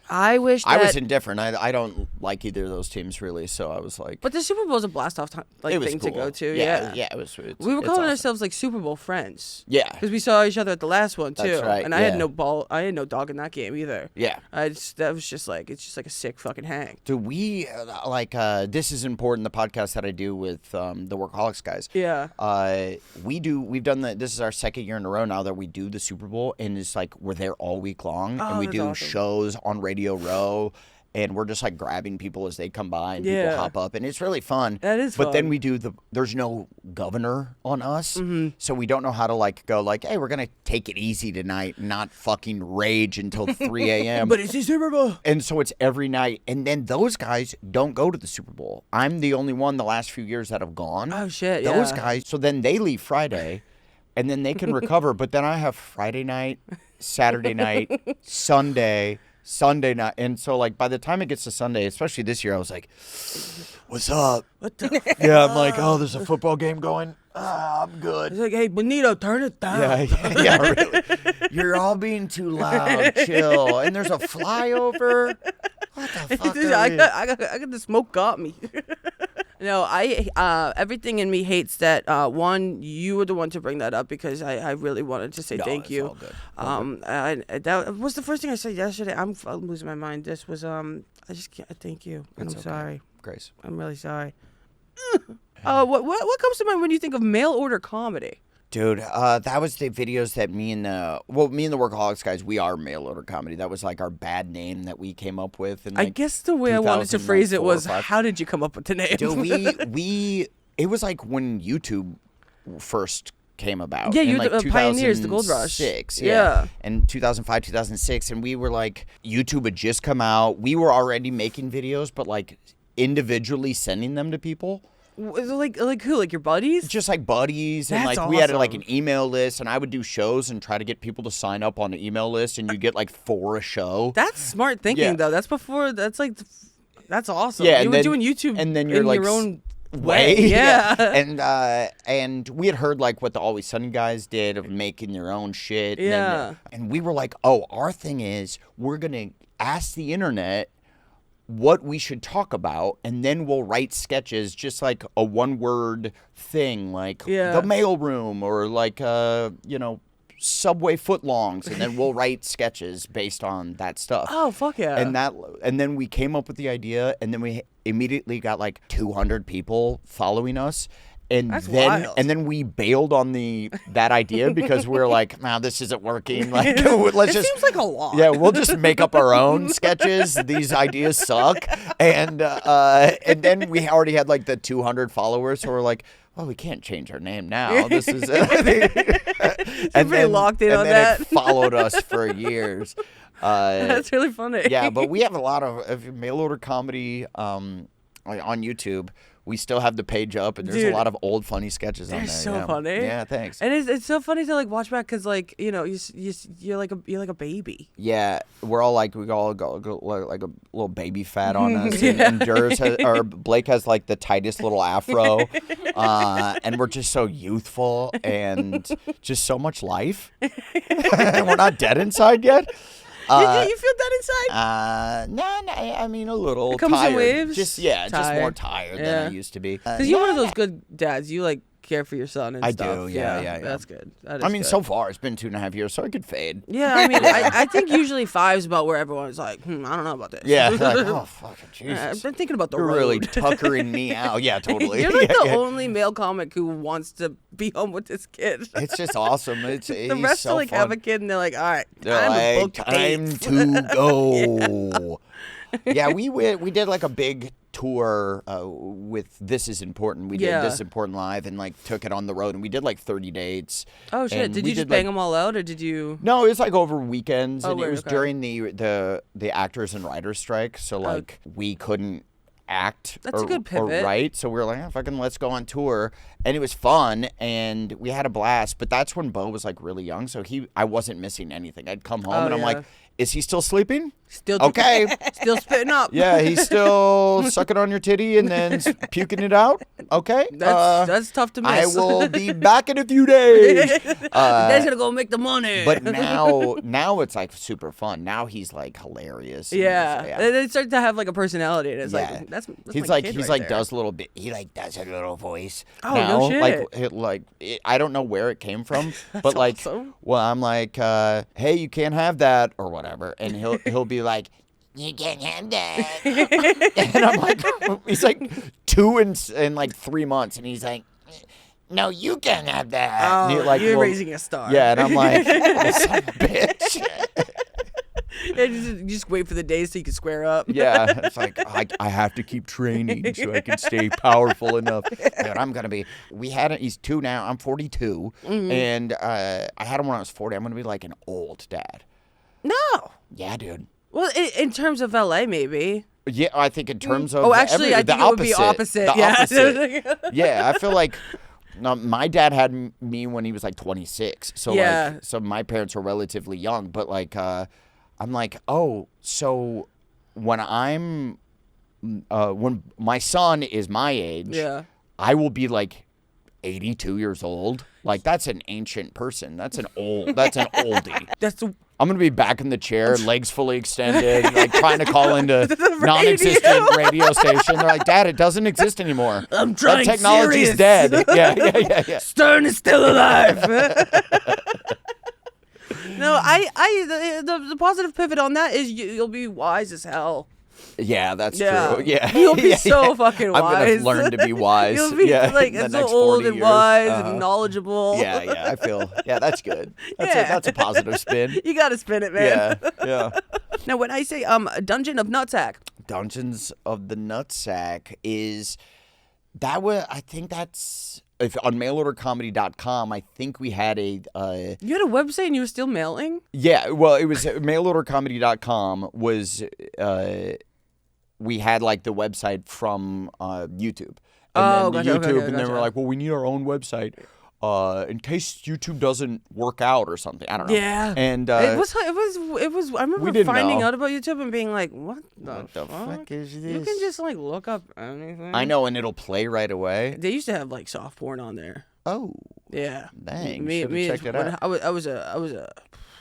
I wish that. I was indifferent. I don't like either of those teams really, so I was like, But the Super Bowl is a blast off it was thing cool. to go to. Yeah, Yeah. it was. We were it's calling awesome. ourselves like Super Bowl friends. Yeah. Because we saw each other at the last one too. That's right, And I had yeah. no ball. I had no dog in that game either. Yeah. That was just like it's just like a sick fucking hang. Do we this is important, the podcast that I do with the Workaholics guys. Yeah. We've done this is our second year in a row now that we do the Super Bowl, and it's like we're there all week long, and we that's do awesome. shows on Radio Row. And we're just like grabbing people as they come by, and people hop up, and it's really fun. That is But then fun. we do there's no governor on us, so we don't know how to like go like, hey, we're gonna take it easy tonight, not fucking rage until 3 a.m. But it's the Super Bowl. And so it's every night, and then those guys don't go to the Super Bowl. I'm the only one the last few years that have gone. Oh shit! Those yeah. guys, so then they leave Friday, and then they can recover. But then I have Friday night, Saturday night, Sunday night, and so like by the time it gets to Sunday, especially this year, I was like, "What's up?" What the? Yeah, I'm like, "Oh, there's a football game going. I'm good." It's like, hey, Benito, turn it down. Yeah, really. You're all being too loud. Chill. And there's a flyover. What the fuck? I got the smoke got me. No, everything in me hates that. One, you were the one to bring that up because I really wanted to say thank it's you. all good. That was the first thing I said yesterday. I'm losing my mind. This was I just can't. Thank you, and I'm sorry. Grace. I'm really sorry. What comes to mind when you think of mail order comedy? Dude, that was the videos that me and the Workaholics guys, we are mail order comedy. That was like our bad name that we came up with. And I guess the way I wanted to phrase it was, how did you come up with the name? Dude, it was like when YouTube first came about. Yeah, in you're like the pioneers, the gold rush. 2006, Yeah. And 2005, 2006, and we were like, YouTube had just come out. We were already making videos, but like individually sending them to people. Like who? Like your buddies? Just like buddies, and That's like we had like awesome. an email list, and I would do shows and try to get people to sign up on the email list, and you get like 4 a show. That's smart thinking, Yeah. though. That's before. That's like, that's awesome. Yeah, you and were then- doing YouTube, and then you're in like your own way. Yeah. And we had heard like what the Always Sunny guys did of making their own shit. Yeah. And we were like, oh, our thing is we're gonna ask the internet what we should talk about, and then we'll write sketches, just like a 1-word thing, like Yeah. the mailroom, or like Subway footlongs, and then we'll write sketches based on that stuff. Oh fuck yeah! And then we came up with the idea, and then we immediately got like 200 people following us. And That's then wild. we bailed on that idea because we were like, "Nah, this isn't working. Like, let's it just seems like a lot. yeah, we'll just make up our own sketches. These ideas suck." And then we already had like the 200 followers, so we're like, well, we can't change our name now. This is and pretty locked in and on then that. It followed us for years. That's really funny. Yeah, but we have a lot of mail order comedy on YouTube. We still have the page up, and there's Dude, a lot of old funny sketches on they're there. so yeah. funny. Yeah, thanks. And it's so funny to like watch back because like you're like a baby. Yeah, we're all like we all go like a little baby fat on us, and Durs or Blake has like the tightest little afro, and we're just so youthful and just so much life, and we're not dead inside yet. You feel that inside? No, I mean a little It comes in tired. waves? Just more tired than I used to be. Because you're one of those good dads. You like care for your son and I stuff. do, yeah. That's good. That is I mean, good. so far it's been 2.5 years, so I could fade. Yeah, I mean, I think usually 5's about where everyone's like, I don't know about this. Yeah, like, oh fucking Jesus. I've been thinking about the You're road. really tuckering me out. Yeah, totally. You're like the Yeah. only male comic who wants to be home with this kid. It's just awesome. The rest so like fun. have a kid and they're like, all right, They're time to like, book time dates." to go. Yeah, we did like a big tour with This Is Important. We Yeah. did This Is Important Live and like took it on the road, and we did like 30 dates. Oh shit! And Did we you just like- bang them all out, or did you? No, it was like over weekends, Oh, and it word, was okay. during the actors and writers strike. So like we couldn't act That's a or, good or pivot. write, so we were like, oh, fucking let's go on tour, and it was fun, and we had a blast. But that's when Bo was like really young, so I wasn't missing anything. I'd come home Oh, and I'm yeah. like, is he still sleeping? Still Okay. Still spitting up. Yeah, he's still sucking on your titty and then puking it out. Okay. That's tough to I miss. will be back in a few days. Dad's gonna go make the money. But now it's like super fun. Now he's like hilarious. Yeah. They start to have like a personality, and it's like that's he's my like kid he's right like there. does a little bit. He like does a little voice. Oh, now. no shit. I don't know where it came from, but like, awesome. well, I'm like, hey, you can't have that or whatever, and he'll be like, you can't have that, and I'm like, he's like 2 in like 3 months, and he's like, no, you can't have that. Oh, And like, you're raising a star. Yeah, and I'm like, oh, son of a bitch. You just wait for the days so you can square up. Yeah, it's like I have to keep training so I can stay powerful enough. Dude, I'm gonna be. He's 2 now. I'm 42, and I had him when I was 40. I'm gonna be like an old dad. No. Yeah, dude. Well, in terms of LA, maybe. Yeah, I think in terms of I think it would be opposite. The Yeah. opposite. Yeah, I feel like. No, my dad had me when he was like 26, so Yeah. so my parents were relatively young. But like, I'm like, oh, so when when my son is my age, Yeah. I will be like 82 years old. Like that's an ancient person. That's an oldie. That's I'm gonna be back in the chair, legs fully extended, like trying to call into non-existent radio station. They're like, Dad, it doesn't exist anymore. I'm trying. That technology's serious. dead. Yeah. Stern is still alive. No, the positive pivot on that is you'll be wise as hell. Yeah, that's Yeah. true. Yeah, You'll be so fucking wise. I'm gonna learn to be wise. You'll be like the so next old 40 and years. wise Uh-huh. and knowledgeable. Yeah, I feel. Yeah, that's good. That's a positive spin. You gotta spin it, man. Yeah. Now, when I say Dungeon of Nutsack, Dungeons of the Nutsack is that was. I think that's. If on mailordercomedy.com, I think we had a. you had a website and you were still mailing? Yeah, well, it was mailordercomedy.com was. We had like the website from YouTube. And then gotcha, YouTube, okay, and then gotcha. we're like, well, we need our own website in case YouTube doesn't work out or something. I don't know. Yeah. And it was. I remember didn't finding know. out about YouTube and being like, "What the fuck is this? You can just like look up anything." I know, and it'll play right away. They used to have like soft porn on there. Oh, Yeah. dang! Me, Should've checked it when out. I was a.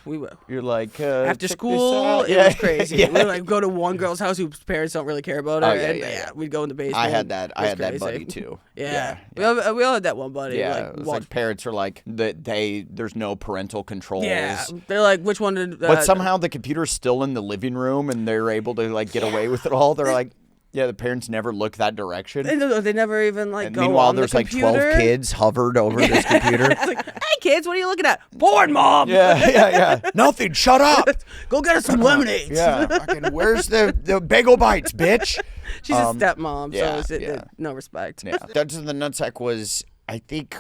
We were You're like after check this school. out. It was crazy. Yeah. We would like go to one girl's house whose parents don't really care about her. Oh, yeah, and, yeah. We'd go in the basement. I had that. I It was had that crazy. buddy too. Yeah. Yeah. We all had that one buddy. Yeah, Like, it was watch- like parents are like there's no parental controls. yeah. They're like, which one did? But somehow the computer's still in the living room and they're able to like get away with it all. They're like, yeah, the parents never look that direction. They never even like And go meanwhile, on there's the like computer. 12 kids hovered over this computer. It's like, hey kids, what are you looking at? Porn, mom. Yeah. Nothing. Shut up. Go get us some lemonades. Yeah. Fucking, where's the bagel bites, bitch? She's a stepmom, yeah, so yeah. no respect. Yeah. Dungeons of the Nutsack was, I think,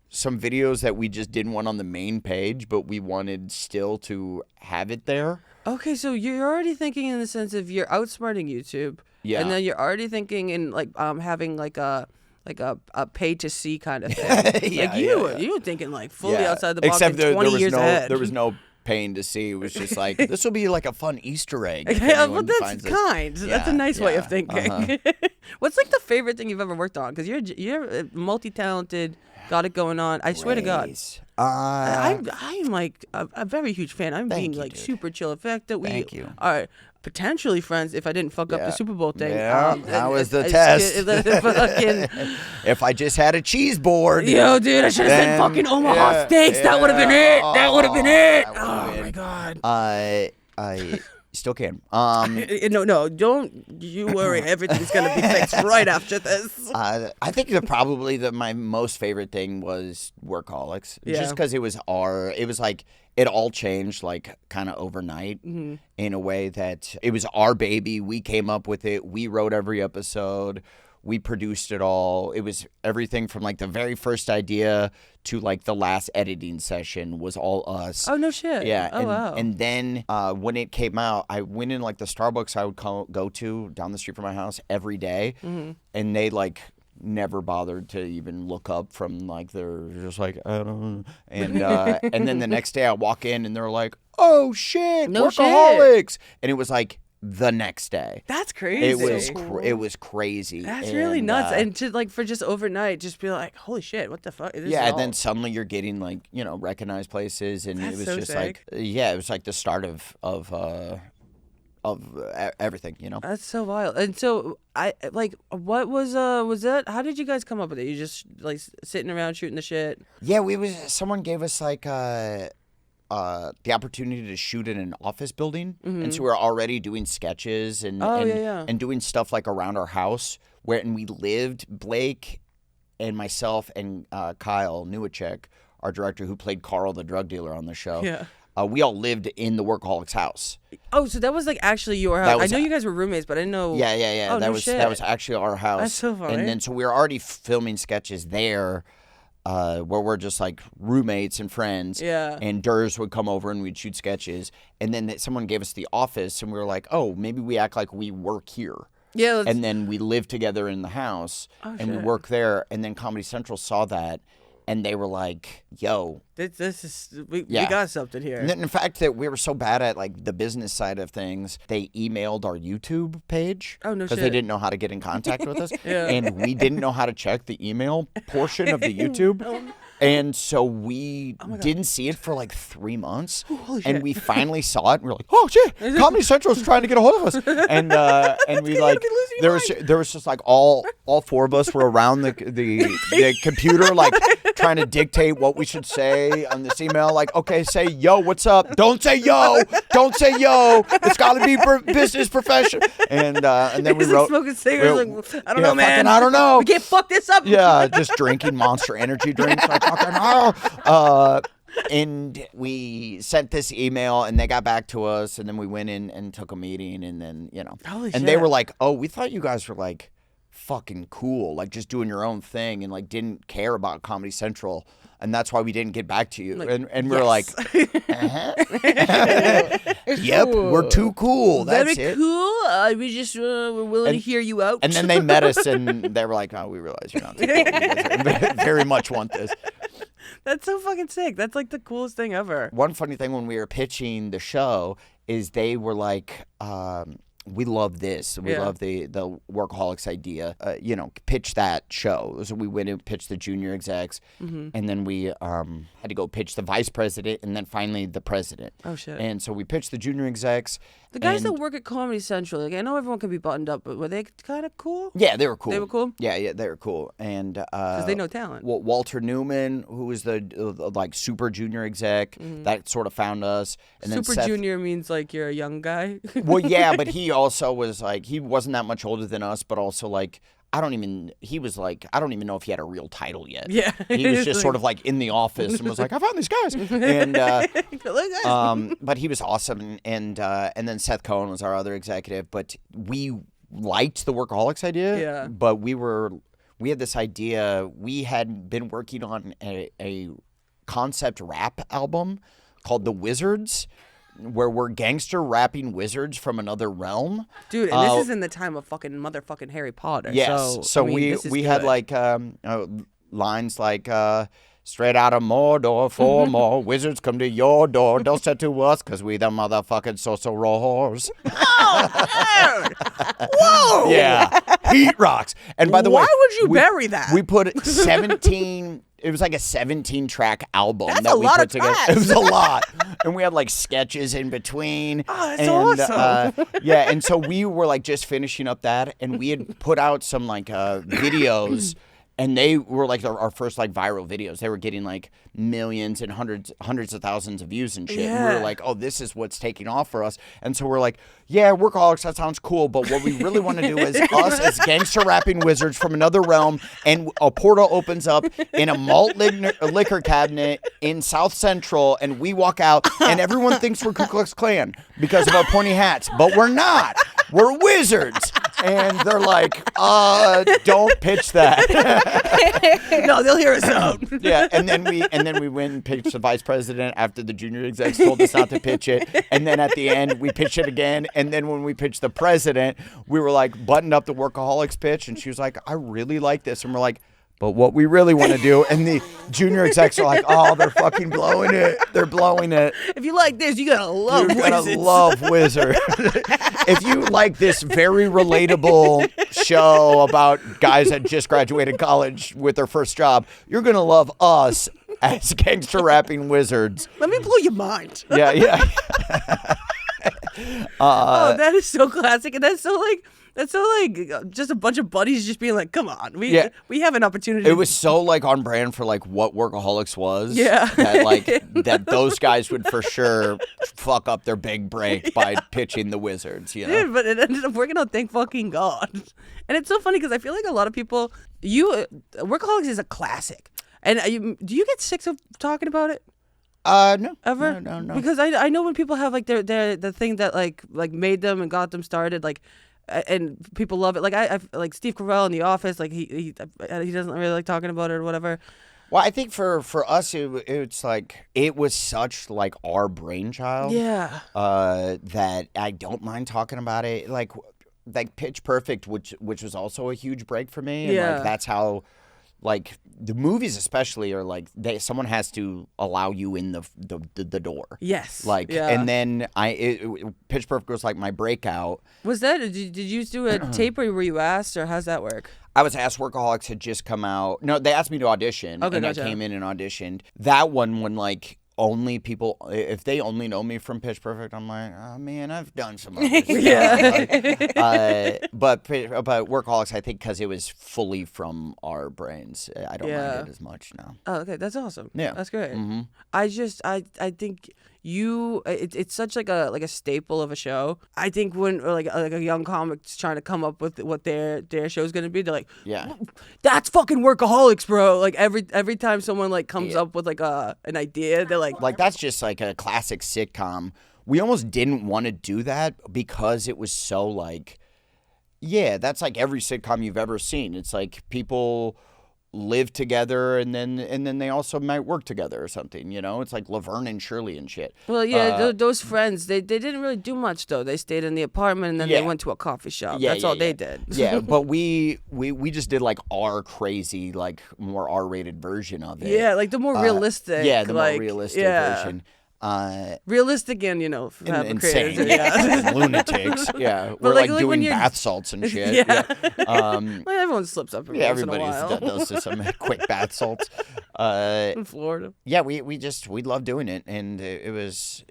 some videos that we just didn't want on the main page, but we wanted still to have it there. Okay, so you're already thinking in the sense of you're outsmarting YouTube. Yeah. And then you're already thinking in like having like a pay to see kind of thing. Yeah, like you yeah. were thinking like fully Yeah. outside the box, Except like 20 years ahead. there was no pain to see. It was just like, this will be like a fun Easter egg. if Yeah, anyone but that's finds this. kind. That's a Yeah, nice way of yeah, thinking. uh-huh. What's like the favorite thing you've ever worked on? Because you're multi-talented, got it going on. I swear to God. Raise. I'm like a very huge fan. I'm Thank being you, like dude. super chill. The fact that we Thank you. are potentially friends if I didn't fuck up the Yeah. Super Bowl thing. Yeah, that was the test. test. If I just had a cheese board. Yo, dude, I should have said then- fucking Omaha yeah, Steaks. That would have been yeah. it. That would have been it. that would've Oh been- my God. I still can. No, don't you worry. Everything's gonna be fixed right after this. I think that probably my most favorite thing was Workaholics. Yeah. Just because it was like it all changed like kind of overnight in a way that it was our baby. We came up with it. We wrote every episode. We produced it all. It was everything from like the very first idea to like the last editing session was all us. Oh no shit. Yeah. Oh and, wow. And then when it came out, I went in like the Starbucks I would go to down the street from my house every day, and they like never bothered to even look up from like they're just like I don't know. And then the next day I walk in and they're like, oh shit, No Workaholics, and it was like the next day. That's crazy. It was crazy. That's really nuts. And to like for just overnight, just be like, holy shit, what the fuck? And then suddenly you're getting like recognized places, and That's it was so just sick. like it was like the start of everything. That's so wild. And so what was that? How did you guys come up with it? You just like sitting around shooting the shit? Yeah, someone gave us like the opportunity to shoot in an office building, and so we were already doing sketches and doing stuff like around our house and we lived. Blake and myself and Kyle Newacek, our director who played Carl the drug dealer on the show. Yeah. We all lived in the Workaholics house. Oh, so that was like actually your house. I know you guys were roommates, but I didn't know. Yeah. Oh, that was actually our house. That's so funny. And then so we were already filming sketches there, where we're just like roommates and friends. Yeah. And Durs would come over and we'd shoot sketches. And then someone gave us the office, and we were like, oh, maybe we act like we work here. Yeah. And then we lived together in the house, and we worked there. And then Comedy Central saw that, and they were like, yo. We got something here. And then, in fact, that we were so bad at like the business side of things, they emailed our YouTube page. Oh, no shit. Because they didn't know how to get in contact with us. Yeah. And we didn't know how to check the email portion of the YouTube. And so we didn't see it for like 3 months. Holy and shit. we finally saw it, and we were like, oh shit, Comedy Central's trying to get a hold of us. And we like there was just like all four of us were around the computer, like trying to dictate what we should say on this email. Like, okay, say yo, what's up? Don't say yo. It's got to be business professional. And then we wrote smoking cigarettes. Like, I don't know, man. I don't know. We can't fuck this up. Yeah, just drinking Monster Energy drinks. Like, and we sent this email, and they got back to us, and then we went in and took a meeting, and then Holy and shit. they were like, "Oh, we thought you guys were like fucking cool, like just doing your own thing, and like didn't care about Comedy Central, and that's why we didn't get back to you." Like, and we're like, "Yep, we're too cool. That's Very it." cool. We just we're willing to hear you out. And then they met us, and they were like, "Oh, we realize you're not. You guys very much want this." That's so fucking sick. That's like the coolest thing ever. One funny thing when we were pitching the show is they were like, we love this. We love the Workaholics idea. Pitch that show. So we went and pitched the junior execs, and then we had to go pitch the vice president, and then finally the president. Oh, shit. And so we pitched the junior execs. The guys that work at Comedy Central, like I know everyone can be buttoned up, but were they kind of cool? Yeah, they were cool. They were cool? Yeah, they were cool. And because they know talent. Walter Newman, who was the like super junior exec, that sort of found us. And Super then Seth, junior means like you're a young guy. Well, yeah, but he also was like, he wasn't that much older than us, but also like, I don't even know if he had a real title yet. Yeah. He was just sort of like in the office and was like, I found these guys. And but he was awesome. And then Seth Cohen was our other executive. But we liked the Workaholics idea. Yeah. But we had this idea. We had been working on a concept rap album called The Wizards, where we're gangster-rapping wizards from another realm. Dude, and this is in the time of fucking motherfucking Harry Potter. Yes. So, I mean, we had like lines like straight out of Mordor, 4 more wizards come to your door. Don't say to us because we the motherfucking sorcerers. Oh, whoa! Yeah. Heat rocks. And by the way, why would you bury that? We put 17... It was like a 17-track album. That's that a we lot put of together. tracks. It was a lot. And we had like sketches in between. Oh, that's awesome. Yeah, and so we were like just finishing up that, and we had put out some like videos, and they were like our first like viral videos. They were getting like millions and hundreds of thousands of views and shit. Yeah. And we were like, oh, this is what's taking off for us. And so we're like, yeah, Workaholics, that sounds cool. But what we really want to do is us as gangster-rapping wizards from another realm, and a portal opens up in a malt liquor cabinet in South Central, and we walk out, and everyone thinks we're Ku Klux Klan because of our pointy hats. But we're not. We're wizards. And they're like, don't pitch that. No, they'll hear us out. Yeah, and then we went and pitched the vice president after the junior execs told us not to pitch it. And then at the end, we pitched it again. And then when we pitched the president, we were like buttoned up the Workaholics pitch, and she was like, I really like this. And we're like, But what we really want to do, and the junior execs are like, oh, they're fucking blowing it. They're blowing it. If you like this, you gotta love You're Wizards. gonna love Wizard. If you like this very relatable show about guys that just graduated college with their first job, you're gonna love us as gangster-rapping wizards. Let me blow your mind. Yeah. Oh, that is so classic, and that's so like just a bunch of buddies just being like, "Come on, we have an opportunity." It was so like on brand for like what Workaholics was. Yeah. That those guys would for sure fuck up their big break by pitching the Wizards. You know. Dude, but it ended up working out. Thank fucking God. And it's so funny because I feel like a lot of people, Workaholics is a classic, and do you get sick of talking about it? No. Ever? No. Because I know when people have like their the thing that like made them and got them started, like. And people love it. Like I like Steve Carell in The Office. Like he doesn't really like talking about it or whatever. Well, I think for us, it's like it was such like our brainchild. Yeah. That I don't mind talking about it. Like Pitch Perfect, which was also a huge break for me. And Yeah. like that's how. Like the movies, especially, are like someone has to allow you in the door. Yes. Like, yeah. and then Pitch Perfect was like my breakout. Was that? Did you do a tape or were you asked, or how's that work? I was asked. Workaholics had just come out. No, they asked me to audition, Okay, and gotcha. I came in and auditioned. That one, when like only people, if they only know me from Pitch Perfect, I'm like, oh man, I've done some other stuff. Yeah. But Workaholics, I think, because it was fully from our brains, I don't mind it as much now. Oh, okay, that's awesome. Yeah. That's great. Mm-hmm. I think it's such like a staple of a show. I think when like a young comic's trying to come up with what their show's gonna be, they're like, Yeah. that's fucking Workaholics, bro. Like every time someone like comes up with like an idea, they're like That's just like a classic sitcom. We almost didn't want to do that because it was so like, yeah, that's like every sitcom you've ever seen. It's like people live together and then they also might work together or something, you know? It's like Laverne and Shirley and shit. Well, yeah, those friends, they didn't really do much though. They stayed in the apartment and then they went to a coffee shop. That's all they did. Yeah, but we just did like our crazy, like more R-rated version of it. Yeah, like the more realistic. Yeah, the like, more realistic version. Realistic and Insane, yeah. lunatics. Yeah, we're like like when doing you're- bath salts and shit. Yeah. Yeah. Well, everyone slips up. Yeah, once in a everybody's while. done those some quick bath salts. In Florida. Yeah, we love doing it, and it was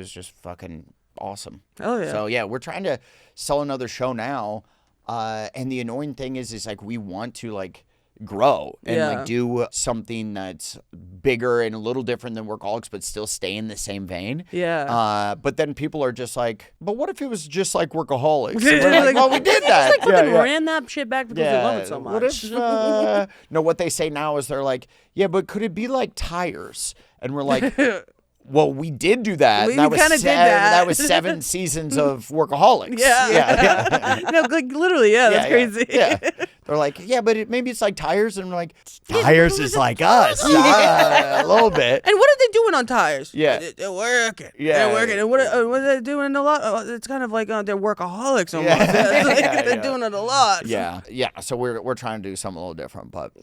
just fucking awesome. Oh yeah. So yeah, we're trying to sell another show now, and the annoying thing is like we want to like grow and like do something that's bigger and a little different than Workaholics, but still stay in the same vein. Yeah. But then people are just like, but what if it was just like Workaholics? And we're like, well, we did that. Just like fucking ran that shit back because they love it so much. What if? No, what they say now is they're like, yeah, but could it be like Tires? And we're like. Well, we did do that. We that was kinda did that. That was 7 seasons of Workaholics. Yeah. No, like literally, that's crazy. Yeah. They're like, yeah, but maybe it's like Tires, and we're like, Tires is like us, a little bit. And what are they doing on Tires? Yeah. They're working. Yeah. They're working. And what are they doing a lot? It's kind of like they're workaholics almost. Yeah. They're doing it a lot. Yeah. So we're trying to do something a little different, but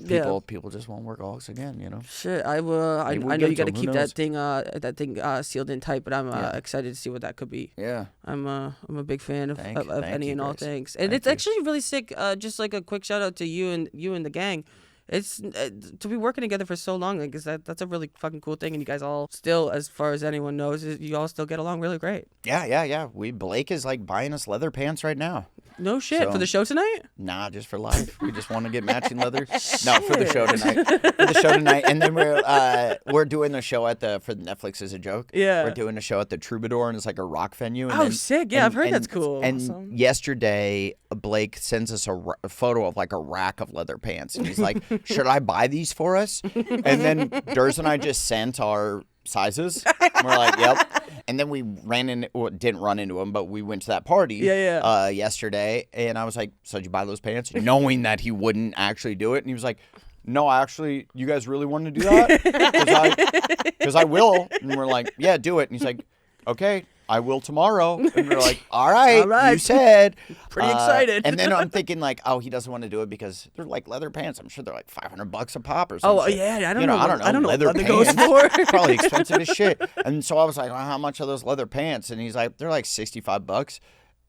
people just want Workaholics again, you know. Shit, I will. I Maybe we'll know get you got to to 'em, who keep knows? that thing sealed in tight, but I'm excited to see what that could be. Yeah. I'm a big fan of Thank any you, and all Grace. things, and Thank it's you. actually really sick. Just like a quick shout out to you and the gang. It's to be working together for so long, like that's a really fucking cool thing, and you guys all still, as far as anyone knows, you all still get along really great. Yeah. Blake is like buying us leather pants right now. No shit So- for the show tonight. Nah, just for life. We just want to get matching leather. No, for the show tonight. And then we're doing a show for Netflix as a joke. Yeah. We're doing a show at the Troubadour, and it's like a rock venue. And Oh, then- sick. Yeah, I've heard that's cool. And Awesome. yesterday, Blake sends us a photo of like a rack of leather pants, and he's like, "Should I buy these for us?" And then Durs and I just sent our sizes. And we're like, "Yep." And then we didn't run into him, but we went to that party yesterday, and I was like, "So did you buy those pants?" Knowing that he wouldn't actually do it, and he was like, "No, actually, you guys really want to do that? Because I will." And we're like, "Yeah, do it." And he's like, "Okay." I will tomorrow. And we're like, all right, All right. you said. Pretty excited. And then I'm thinking like, oh, he doesn't want to do it because they're like leather pants. I'm sure they're like $500 a pop or something. Oh, yeah, I don't you know. I don't know. Leather Leather goes pants. for. Probably expensive as shit. And so I was like, well, how much are those leather pants? And he's like, they're like $65.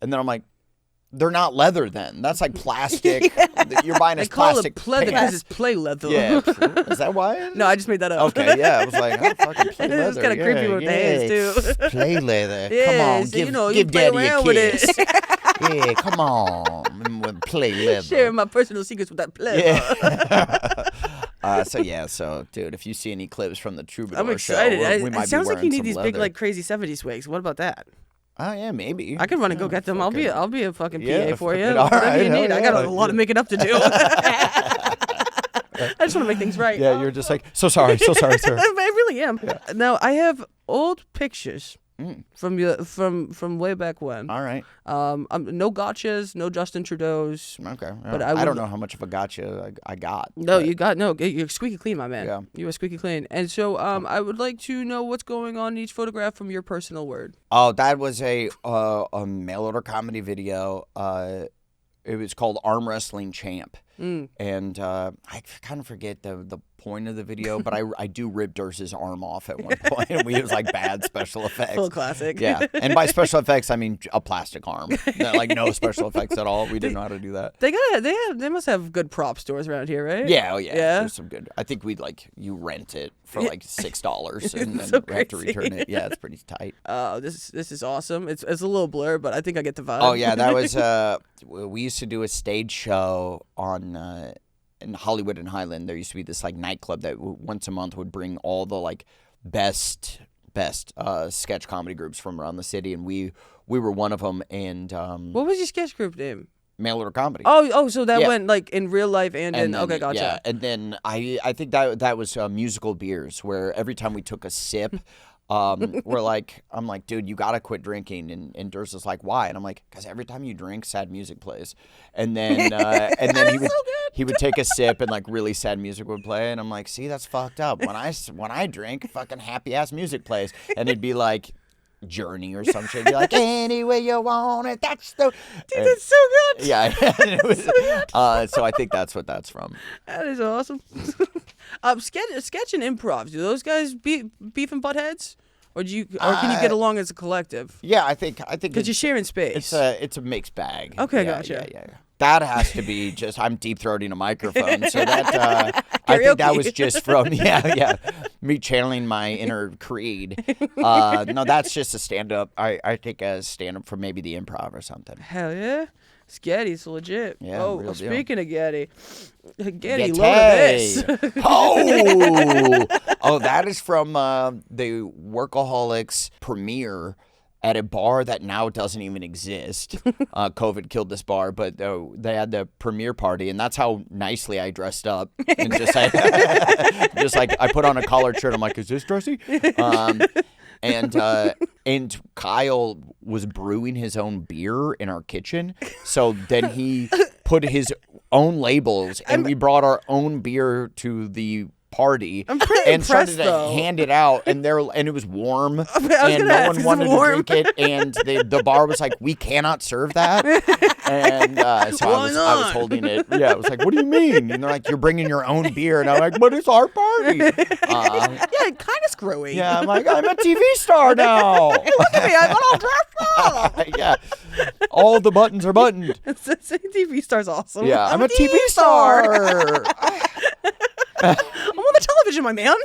And then I'm like, they're not leather then. That's like plastic. You're buying They us call plastic it pleather because pants. it's play leather. Yeah. Is that why? No, I just made that up. Okay, yeah. I was like, oh, fucking play leather. It's kind of creepy with the hands, too. Play leather. Yeah, Come on, so, give, you know, you give play daddy a around with kiss. it. Yeah, come on. With play leather. Sharing my personal secrets with that pleather. Yeah. So, dude, if you see any clips from the Troubadour I'm excited. show, we might It sounds be like you wearing need some these leather. big, like, crazy 70s wigs. What about that? Oh, yeah, maybe. I can run and go get them. I'll be a fucking Yeah, PA for you. fucking all Whatever right, you need. hell I got yeah. a lot of making up to do. I just want to make things right. Yeah, you're just like, so sorry, sir. I really am. Yeah. Now I have old pictures from way back when. All right. No gotchas, no Justin Trudeau's. Okay. But I don't know how much of a gotcha I got. No, but- you're squeaky clean, my man. Yeah. You are squeaky clean. And so I would like to know what's going on in each photograph from your personal word. Oh, that was a mail order comedy video. It was called Arm Wrestling Champ. And I kind of forget the point of the video, but I do rip Durst's arm off at one point, and we use like bad special effects. Full classic. Yeah, and by special effects I mean a plastic arm, like no special effects at all. We didn't know how to do that. They must have good prop stores around here, right? Yeah, oh yeah. Yeah? There's some good. I think you rent it for like $6, and then So we have to crazy. return it. Yeah, it's pretty tight. Oh, this is awesome. It's a little blur, but I think I get the vibe. Oh yeah, that was we used to do a stage show on in Hollywood and Highland. There used to be this like nightclub that once a month would bring all the like best sketch comedy groups from around the city, and we were one of them. And What was your sketch group name? Mail order comedy. Oh, so that Yeah. went like in real life and in then, okay, gotcha. Yeah, and then I think that was musical beers, where every time we took a sip, I'm like, dude, you gotta quit drinking, and Durst is like, why? And I'm like, because every time you drink, sad music plays, and then he would take a sip and like really sad music would play, and I'm like, see, that's fucked up. When I drink, fucking happy ass music plays, and it'd be like Journey or some shit. Be like, any way you want it, that's the. Dude, that's so good. Yeah, it was, so I think that's what that's from. That is awesome. Sketch and improv. Do those guys beef and butt heads, or can you get along as a collective? Yeah, I think Because you're sharing space. it's a mixed bag. Okay, Yeah, gotcha. Yeah. That has to be just I'm deep throating a microphone, so that I think that was just from me channeling my inner Creed. No, that's just a stand up. I take a stand up from maybe the Improv or something. Hell yeah. Getty's legit. Yeah, Oh, real deal. Speaking of Getty, Getty. load of this. Oh, that is from the Workaholics premiere at a bar that now doesn't even exist. COVID killed this bar, but they had the premiere party, and that's how nicely I dressed up. And just like I put on a collared shirt. I'm like, is this dressy? And Kyle was brewing his own beer in our kitchen. So then he put his own labels, and we brought our own beer to the party I'm pretty and started impressed, though. to hand it out, and it was warm, and gonna no ask, one is it wanted to warm? drink it, and the bar was like, we cannot serve that. And so I was not? holding it. Yeah, I was like, what do you mean? And they're like, you're bringing your own beer, and I'm like, but it's our party. Yeah, kind of screwy. Yeah, I'm like, I'm a TV star now. Look at me, I'm all dressed up. Yeah, all the buttons are buttoned. TV star's awesome. Yeah, I'm a TV star. I'm on the television, my man.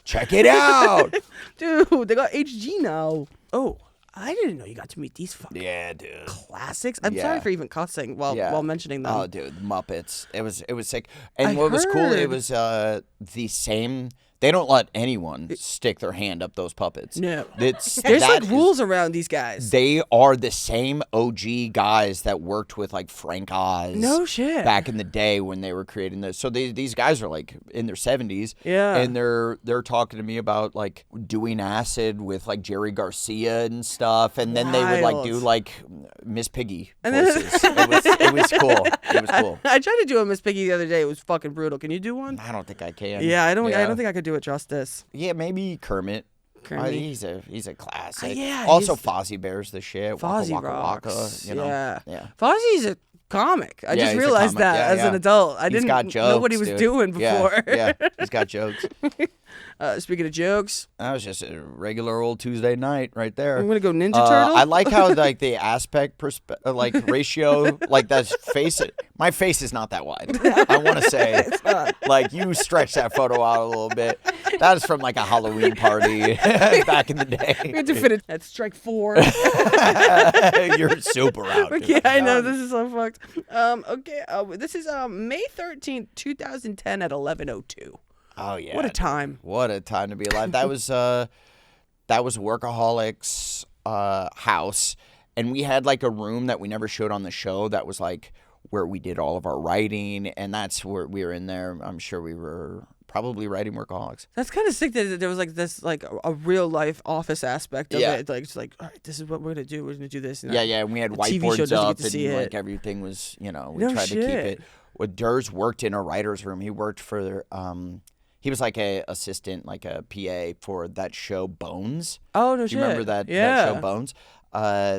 Check it out. Dude, they got HG now. Oh, I didn't know you got to meet these fucking Yeah, dude. classics. I'm Yeah. sorry for even cussing while mentioning them. Oh, dude, the Muppets. It was sick. And I what was cool, heard. it was the same. They don't let anyone stick their hand up those puppets. No. There's There's like rules around these guys. They are the same OG guys that worked with like Frank Oz. No shit. Back in the day when they were creating this. So these guys are like in their 70s. Yeah. And they're talking to me about like doing acid with like Jerry Garcia and stuff. And then they would like do Wild. like Miss Piggy voices. It was cool. It was cool. I tried to do a Miss Piggy the other day. It was fucking brutal. Can you do one? I don't think I can. Yeah, I don't think I could do it justice. Yeah, maybe Kermit. Kearney. He's a classic. Yeah, Also, Fozzie Bear's the shit. Fozzie Waka Waka rocks. Waka, you know? Yeah. Fozzie's a comic. I just he's a realized comic. that as an adult. I didn't got know what he jokes, was dude. doing before. Yeah, he's got jokes. Speaking of jokes, That was just a regular old Tuesday night right there. I'm gonna go Ninja Turtle. I like how like the aspect ratio, like that's face. My face is not that wide. I want to say, It's not. like you stretch that photo out a little bit. That is from like a Halloween party back in the We day. had to fit it at strike 4. You're super out. Dude. Okay, I know this is so fucked. Okay, this is May 13th, 2010 at 11:02. Oh yeah. What a time. What a time to be alive. That was Workaholics house, and we had like a room that we never showed on the show that was like where we did all of our writing, and that's where we were in there. I'm sure we were probably writing Workaholics. That's kind of sick that there was like this like a real life office aspect of it. Like it's like, all right, this is what we're gonna do. We're gonna do this. And Yeah, and we had TV show whiteboards doesn't up, get to see and it. like everything was, we No tried to keep shit. it. Well, Durs worked in a writer's room. He worked for he was like a assistant, like a PA for that show Bones. Oh no Do shit. you remember that show Bones?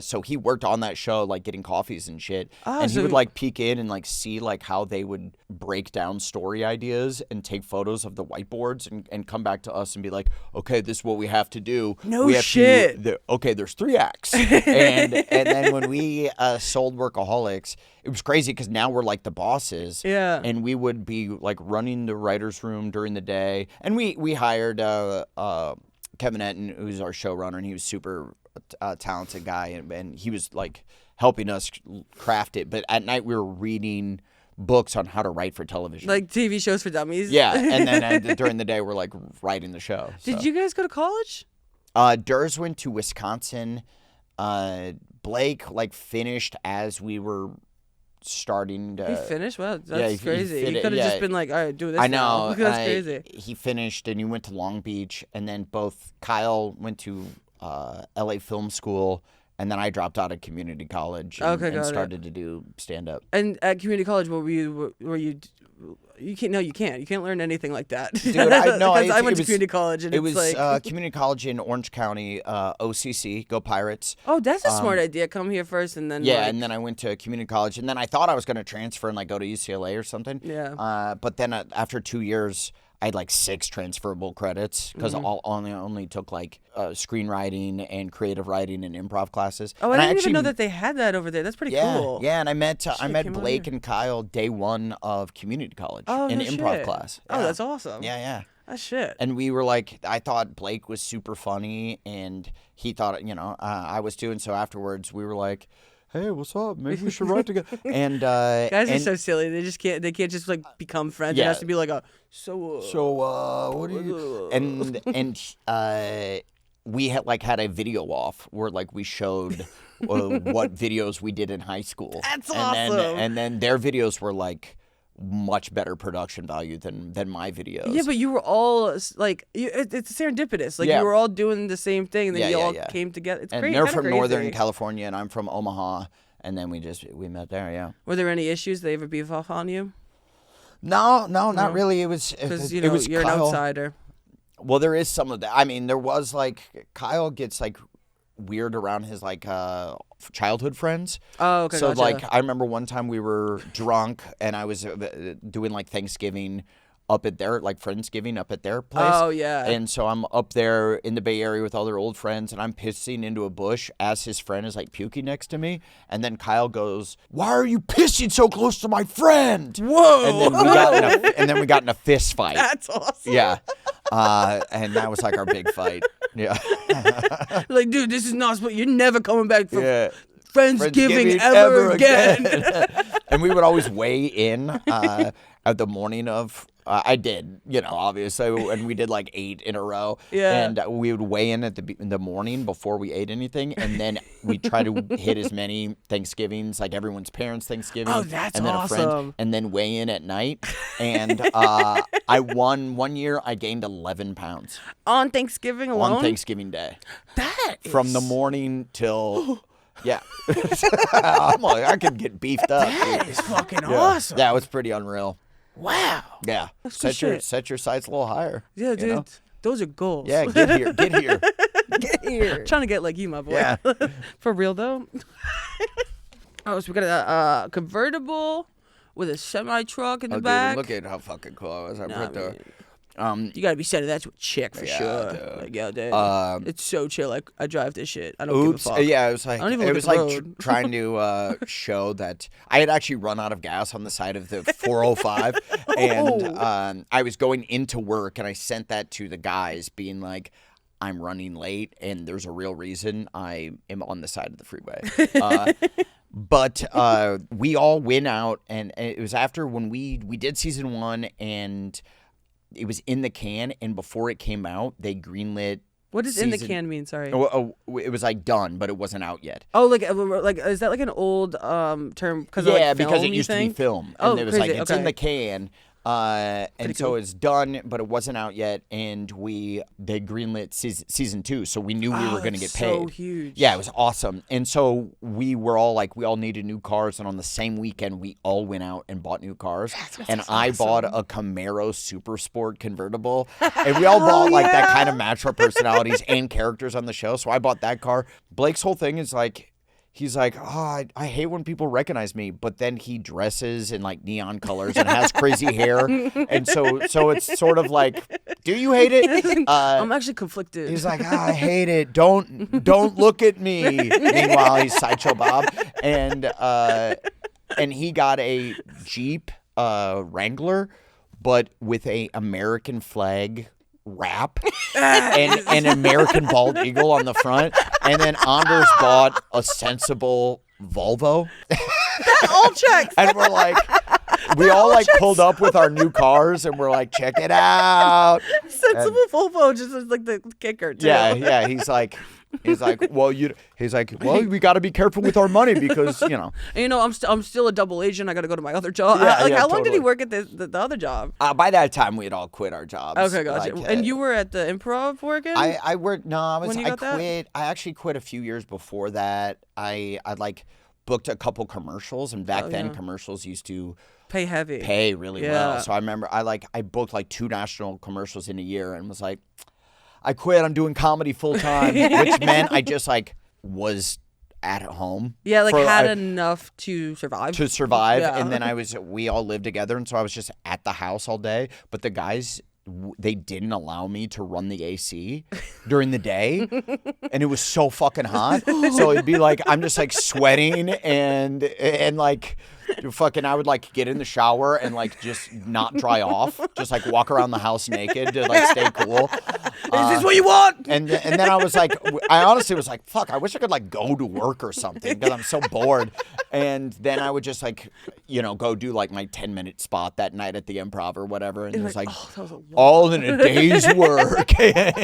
So he worked on that show, like getting coffees and shit. Oh, and he so- would like peek in and like see like how they would break down story ideas and take photos of the whiteboards and come back to us and be like, okay, this is what we have to do. No we have shit. Okay, there's 3 acts. and then when we sold Workaholics, it was crazy because now we're like the bosses. Yeah. And we would be like running the writer's room during the day. And we hired Kevin Etten, who's our showrunner, and he was super talented guy, and he was like helping us craft it. But at night we were reading books on how to write for television, Like TV shows for dummies. yeah. And then during the day we're like writing the show. Did you guys go to college? Durs went to Wisconsin. Blake like finished as we were starting to. He finished? Wow, that's he crazy. fit You it- could have yeah. just been like, all right, do this I now. know. That's crazy. He finished and he went to Long Beach, and then both Kyle went to LA Film School, and then I dropped out of community college and, Okay, got it. started to do stand up. And at community college, were you? You can't. No, you can't. You can't learn anything like that. Dude, I went to community college, and it it's was like, community college in Orange County, OCC, go Pirates. oh, that's a smart idea. Come here first, and then Yeah, like, and then I went to community college, and then I thought I was going to transfer and like go to UCLA or something. Yeah. But then after 2 years, I had like 6 transferable credits because only took like screenwriting and creative writing and improv classes. oh, And I didn't actually, even know that they had that over there. That's pretty Yeah, cool. yeah, and I met came over Blake here. and Kyle day 1 of community college Oh, in no improv shit. class. Oh, Yeah. that's awesome. Yeah. That's shit. And we were like, I thought Blake was super funny, and he thought, I was too. And so afterwards, we were like, hey, what's up? Maybe we should write together. And Guys are and so silly. They just can't. They can't just like become friends. It Yeah. has to be like a so what do you? And we had a video off where like we showed what videos we did in high school. That's and awesome. And then their videos were like much better production value than my videos. Yeah, but you were all like, it's serendipitous. Like Yeah. you were all doing the same thing, and then Yeah, you yeah, all yeah. came together. It's and crazy. they're from Northern California, and I'm from Omaha, and then we met there. Yeah. Were there any issues? They ever beef off on you? No, not really. It was Because it was you're Kyle. an outsider. Well, there is some of that. I mean, there was like Kyle gets like weird around his like childhood friends. Oh, okay. So gotcha. like I remember one time we were drunk and I was doing like Thanksgiving up at their like Friendsgiving up at their place. Oh, yeah. And so I'm up there in the Bay Area with all their old friends, and I'm pissing into a bush as his friend is like puking next to me, and then Kyle goes, "Why are you pissing so close to my friend?" Whoa. And then we got in a fist fight. That's awesome. Yeah. And that was like our big fight. Yeah. Like, dude, this is not. You're never coming back for Yeah. Friendsgiving ever again. And we would always weigh in at the morning of. I did, obviously, and we did like 8 in a row. Yeah. And we would weigh in in the morning before we ate anything, and then we try to hit as many Thanksgivings, like everyone's parents' Thanksgiving. Oh, that's and then a friend, awesome. and then weigh in at night. And I won one year. I gained 11 pounds On Thanksgiving alone? on Thanksgiving Day. That From the morning till. Yeah. I'm like, I could get beefed up. That is fucking Yeah. awesome. That was pretty unreal. Wow. Yeah. That's good shit. Set your sights a little higher. Yeah, you dude. know? Those are goals. Yeah, get here. Get here. Get here. Trying to get like you, my boy. Yeah. For real though. Oh, so we got a convertible with a semi truck in the back. Dude, look at how fucking cool I was. I put the. You gotta be sending that to a chick for sure. Dude. Like, yo, dude, it's so chill. Like, I drive this shit. I don't give a fuck. Yeah, it was like I don't even it look was at the like road. trying to show that I had actually run out of gas on the side of the 405, and I was going into work, and I sent that to the guys, being like, "I'm running late, and there's a real reason I am on the side of the freeway." But we all went out, and it was after when we did season 1, and it was in the can, and before it came out, they greenlit. What does in the can mean? Sorry. Oh, it was like done, but it wasn't out yet. Oh, like is that like an old term? Because film, it used to be film, Oh, and it was crazy. like it's in the can. And so it's done, but it wasn't out yet, and they greenlit season 2, so we knew we were going to get paid. So huge. Yeah, it was awesome, and so we were all like, we all needed new cars, and on the same weekend, we all went out and bought new cars, and I bought a Camaro Super Sport convertible, and we all bought like that kind of match our personalities and characters on the show. So I bought that car. Blake's whole thing is like, he's like, oh, I hate when people recognize me, but then he dresses in like neon colors and has crazy hair, and so it's sort of like, do you hate it? I'm actually conflicted. He's like, I hate it. Don't look at me. Meanwhile, he's Sideshow Bob, and he got a Jeep Wrangler, but with a American flag wrap and an American bald eagle on the front, and then Anders bought a sensible Volvo. That all checks. And we're like, we all like pulled up with our new cars, and we're like, check it out. Sensible Volvo just is like the kicker too. Yeah. He's like, well, we got to be careful with our money because, you know. And, I'm still a double agent. I got to go to my other job. Yeah, how long did he totally. work at the other job? By that time, we had all quit our jobs. Okay, gotcha. And you were at the Improv working? I worked. No, I When you got that? quit. I actually quit a few years before that. I like booked a couple commercials, and back then commercials used to pay heavy, pay really Yeah. well. So I remember I booked like 2 national commercials in a year, and was like, I quit. I'm doing comedy full time, which meant I just like was at home. Yeah, like for, had enough to survive. Yeah. And then we all lived together, and so I was just at the house all day. But the guys, they didn't allow me to run the AC during the day, and it was so fucking hot. So it'd be like I'm just like sweating and like fucking I would like get in the shower and like just not dry off, just like walk around the house naked to like stay cool. Is this what you want? And then I was like, I honestly was like, fuck, I wish I could like go to work or something because I'm so bored. And then I would just like, go do like my 10-minute spot that night at the Improv or whatever. And it was like, that was a long all in a day's work. And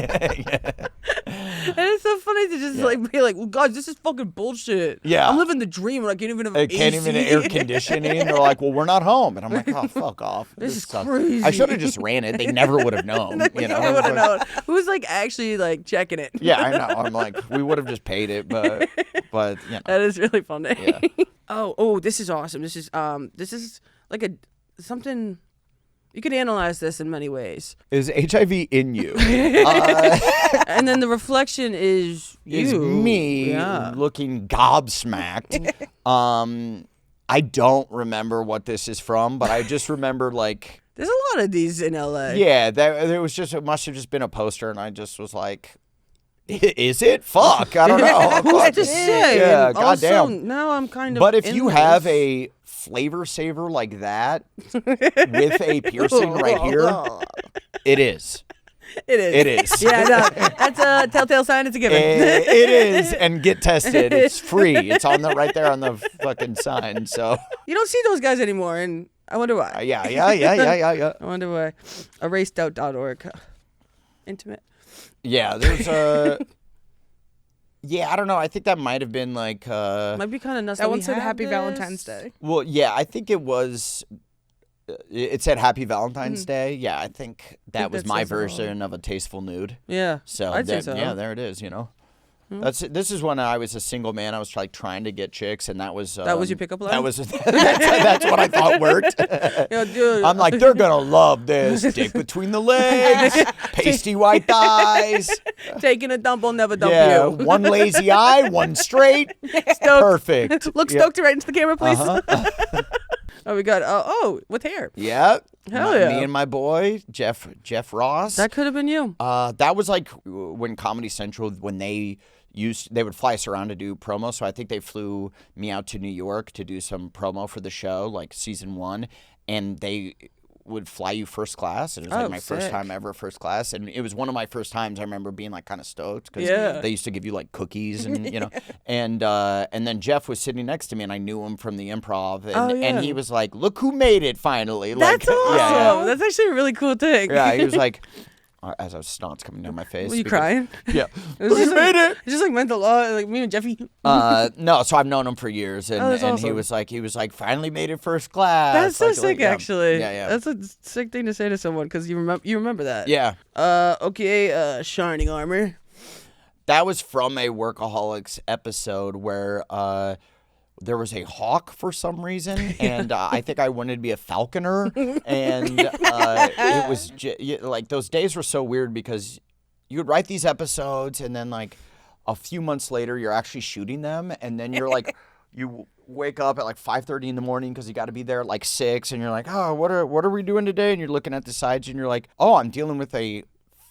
it's so funny to just like be like, well, guys, this is fucking bullshit. Yeah. I'm living the dream and I can't even have I AC. can't even air conditioning. They're like, well, we're not home. And I'm like, oh, fuck off. This is sucks. crazy. I should have just ran it. They never would have known. I would have known. Who's like actually like checking it? Yeah, I know. I'm like, we would have just paid it, but That is really funny. Yeah. Oh, this is awesome. This is like something. You can analyze this in many ways. Is HIV in you? And then the reflection is you. Is me looking gobsmacked. I don't remember what this is from, but I just remember like There's a lot of these in LA. yeah, there was just it must have just been a poster, and I just was like, is it? Fuck, I don't know. Who's to say? Yeah, And also, goddamn. now I'm kind of. But if in you this. have a flavor saver like that with a piercing right here, it is. It is. It is. Yeah, no, that's a telltale sign. It's a given. It is, and get tested. It's free. It's on right there on the fucking sign. So You don't see those guys anymore, and I wonder why. yeah. I wonder why. Erased.org. Intimate. Yeah, there's a. Yeah, I don't know. I think that might have been like. Might be kind of nuts. That one we said have Happy this. Valentine's Day. Well, yeah, I think it was. It said Happy Valentine's Day. Yeah, I think that was that my says it all. version of a tasteful nude. Yeah. So I'd say there- so. yeah, there it is. This is when I was a single man. I was like trying to get chicks, and that was your pickup line? That was that's what I thought worked. Yo, dude. I'm like, they're gonna love this. Dick between the legs, pasty white thighs. Taking a dump will never dump Yeah, you. one lazy eye, one straight. Stoked. Perfect. Look Yeah. stoked right into the camera, please. Oh, we got with hair. Yeah. Hell yeah. Me and my boy Jeff Ross. That could have been you. That was like when Comedy Central, when they would fly us around to do promo. So I think they flew me out to New York to do some promo for the show, like season 1, and they would fly you first class. And it was like my first time ever first class, and it was one of my first times. I remember being like kind of stoked because they used to give you like cookies and you know, and then Jeff was sitting next to me, and I knew him from the improv, and he was like, "Look who made it finally!" That's like, awesome. Yeah. That's actually a really cool thing. Yeah, he was like, as I was snot's coming down my face. Were you crying? Yeah. It was just made it. It's just like mental law, like me and Jeffy. No, so I've known him for years, and, that's and awesome. he was like, finally made it first class. That's so Like, sick, yeah. actually. Yeah. That's a sick thing to say to someone because you remember that. Yeah. Okay. Shining armor. That was from a Workaholics episode where there was a hawk for some reason, and I think I wanted to be a falconer, and it was like those days were so weird because you would write these episodes, and then like a few months later, you're actually shooting them, and then you're like, you wake up at like 5:30 in the morning because you got to be there at like 6, and you're like, oh, what are we doing today? And you're looking at the sides, and you're like, oh, I'm dealing with a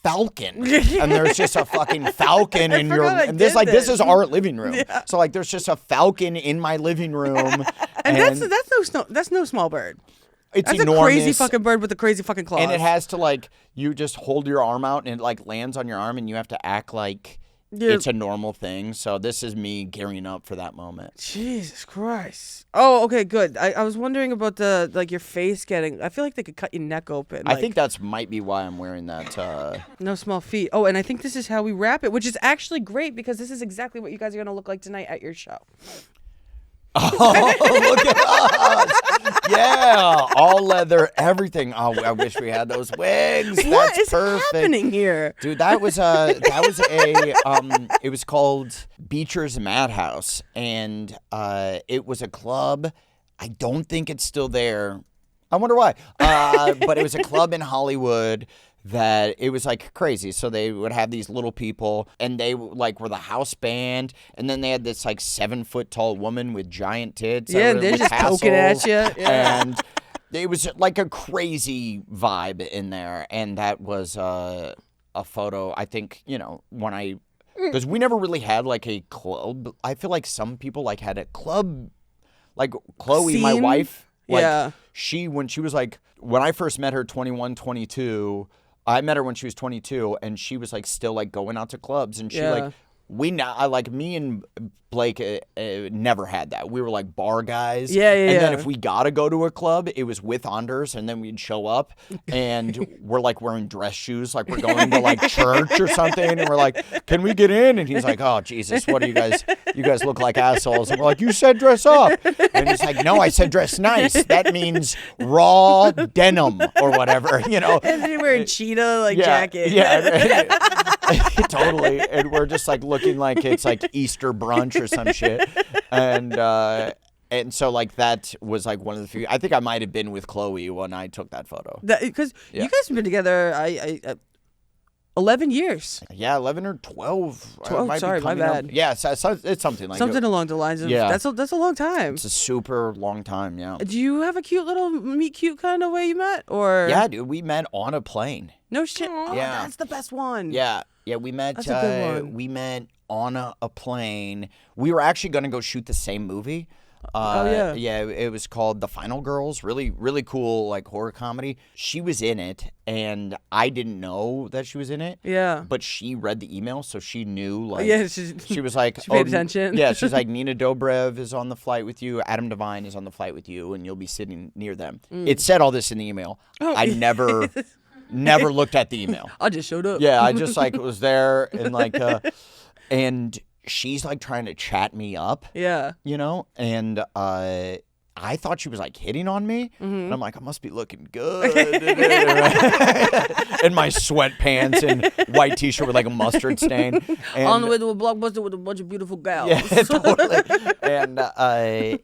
falcon, and there's just a fucking falcon in your, and this is our living room. Yeah. So like there's just a falcon in my living room, and that's no small bird. That's enormous. A crazy fucking bird with a crazy fucking claws. And it has to like, you just hold your arm out and it like lands on your arm, and you have to act like it's a normal thing. So this is me gearing up for that moment. Jesus Christ. Oh, okay, good. I was wondering about the like your face getting. I feel like they could cut your neck open. I think that's might be why I'm wearing that. No small feet. Oh, and I think this is how we wrap it, which is actually great because this is exactly what you guys are gonna look like tonight at your show. Oh, look at us! Yeah, all leather, everything. Oh, I wish we had those wigs. What is perfect. happening here, dude? It was called Beecher's Madhouse, and it was a club. I don't think it's still there. I wonder why. But it was a club in Hollywood that it was like crazy. So they would have these little people, and they like were the house band, and then they had this like 7-foot tall woman with giant tits. Yeah, and they're just poking at you. Yeah. And it was like a crazy vibe in there, and that was a photo. I think when because we never really had like a club. I feel like some people like had a club, like Chloe, my wife. Like, when she was like, when I first met her, 21, 22. I met her when she was 22, and she was like still like going out to clubs, and she like me and Blake never had that. We were like bar guys. Yeah. And then if we gotta go to a club, it was with Anders, and then we'd show up, and we're like wearing dress shoes, like we're going to like church or something, and we're like, "Can we get in?" And he's like, "Oh Jesus, what are you guys? You guys look like assholes." And we're like, "You said dress up," and he's like, "No, I said dress nice. That means raw denim or whatever, you know." And then you're wearing cheetah jacket. Yeah. Totally. And we're just like looking like it's like Easter brunch or some shit. And so like that was like one of the few. I think I might have been with Chloe when I took that photo. Because you guys have been together 11 years. Yeah, 11 or 12. 12, sorry, my bad. Yeah, so it's something like something along the lines of that's a long time. It's a super long time, yeah. Do you have a cute little meet cute kind of way you met, or? Yeah, dude, we met on a plane. No shit. Oh, yeah, that's the best one. Yeah, we met. That's a good one. We met on a plane. We were actually going to go shoot the same movie. Yeah, it was called The Final Girls. Really, really cool, like horror comedy. She was in it, and I didn't know that she was in it. Yeah, but she read the email, so she knew. Like, she was like, she paid attention. Yeah, she's like, Nina Dobrev is on the flight with you. Adam Devine is on the flight with you, and you'll be sitting near them. It said all this in the email. Oh. I never looked at the email. I just showed up. Yeah, I just like was there and like, and she's like trying to chat me up. Yeah. And I thought she was like hitting on me, and I'm like, I must be looking good in my sweatpants and white t-shirt with like a mustard stain. And, On the way to a Blockbuster with a bunch of beautiful gals. yeah, totally. And I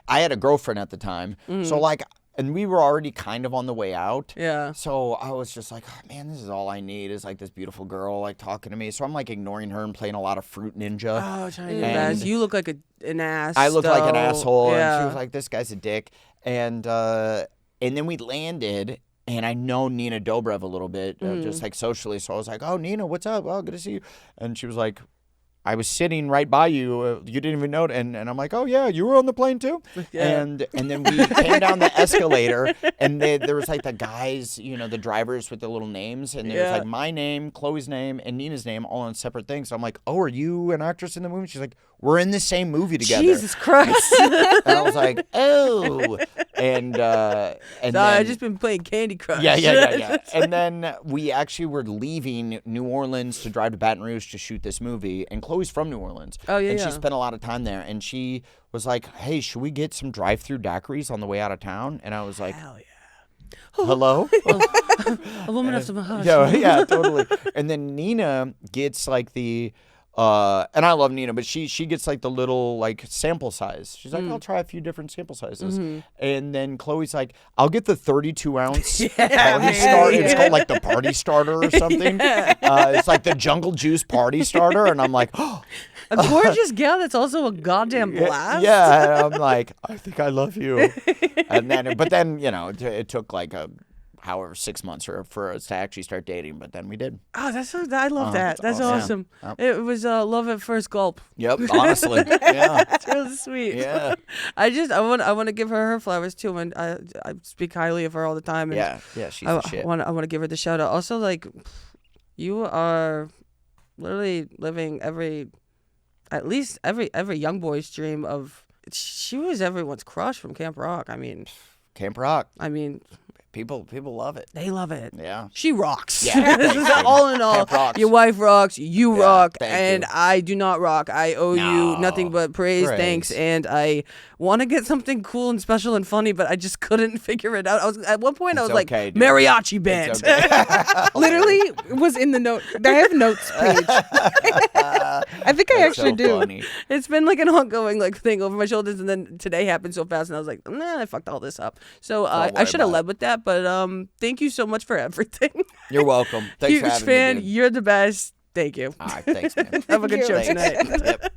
had a girlfriend at the time, so like, and we were already kind of on the way out. Yeah. So I was just like, oh, man, this is all I need is like this beautiful girl like talking to me. So I'm like ignoring her and playing a lot of Fruit Ninja. Oh, Chinese And- best. You look like an ass. I look like an though. asshole, Yeah. and she was like, "This guy's a dick." And then we landed, and I know Nina Dobrev a little bit, just like socially. So I was like, "Oh, Nina, what's up? Oh, good to see you." And she was like, "I was sitting right by you. You didn't even know it." And I'm like, "Oh yeah, you were on the plane too." Yeah. And then we came down the escalator, and there was like the guys, the drivers with the little names, and there was Yeah. like my name, Chloe's name, and Nina's name all on separate things. So I'm like, "Oh, are you an actress in the movie?" She's like, "We're in the same movie together." Jesus Christ. And I was like, "Oh," and Sorry, then, I just been playing Candy Crush. yeah. And then we actually were leaving New Orleans to drive to Baton Rouge to shoot this movie, and Chloe's from New Orleans. Oh, yeah, and yeah. she spent a lot of time there, and she was like, "Hey, should we get some drive-through daiquiris on the way out of town?" And I was like, Hell yeah. "Hello." A woman after my heart. Yeah, totally. And then Nina gets like the. And I love Nina, but she gets like the little like sample size. She's like, I'll try a few different sample sizes. And then Chloe's like, I'll get the 32-ounce party starter. It's called like the party starter or something. It's like the Jungle Juice party starter. And I'm like, oh, A gorgeous gal that's also a goddamn blast. yeah. And I'm like, I think I love you. And then, but then, it took like however 6 months for us to actually start dating, but then we did. Oh, I love that. That's awesome. awesome. Yeah. It was love at first gulp. Yep, honestly. Yeah. It's really sweet. Yeah. I want to give her flowers too, and I speak highly of her all the time. And Yeah, she's I the shit. want to give her the shout out. Also, like, you are literally living at least every young boy's dream of. She was everyone's crush from Camp Rock. I mean, Camp Rock. People love it. they love it. Yeah. She rocks. Yeah, This is all in all. Camp rocks. Your wife rocks. You Yeah, rock, thank and you. I do not rock. I owe you No. nothing but praise, Praise. thanks, and I want to get something cool and special and funny, but I just couldn't figure it out. I was at one point I It's was like okay, dude. mariachi band. It's okay. Literally was in the note. I have notes page. I think I That's actually so do. funny. It's been like an ongoing like thing over my shoulders, and then today happened so fast, and I was like, nah, I fucked all this up. So I worry should have about led with that, but thank you so much for everything. You're welcome. Thanks Huge for having fan. me, dude. You're the best. Thank you. All right, thanks, man. Have a good you. show Thanks. tonight. Yep.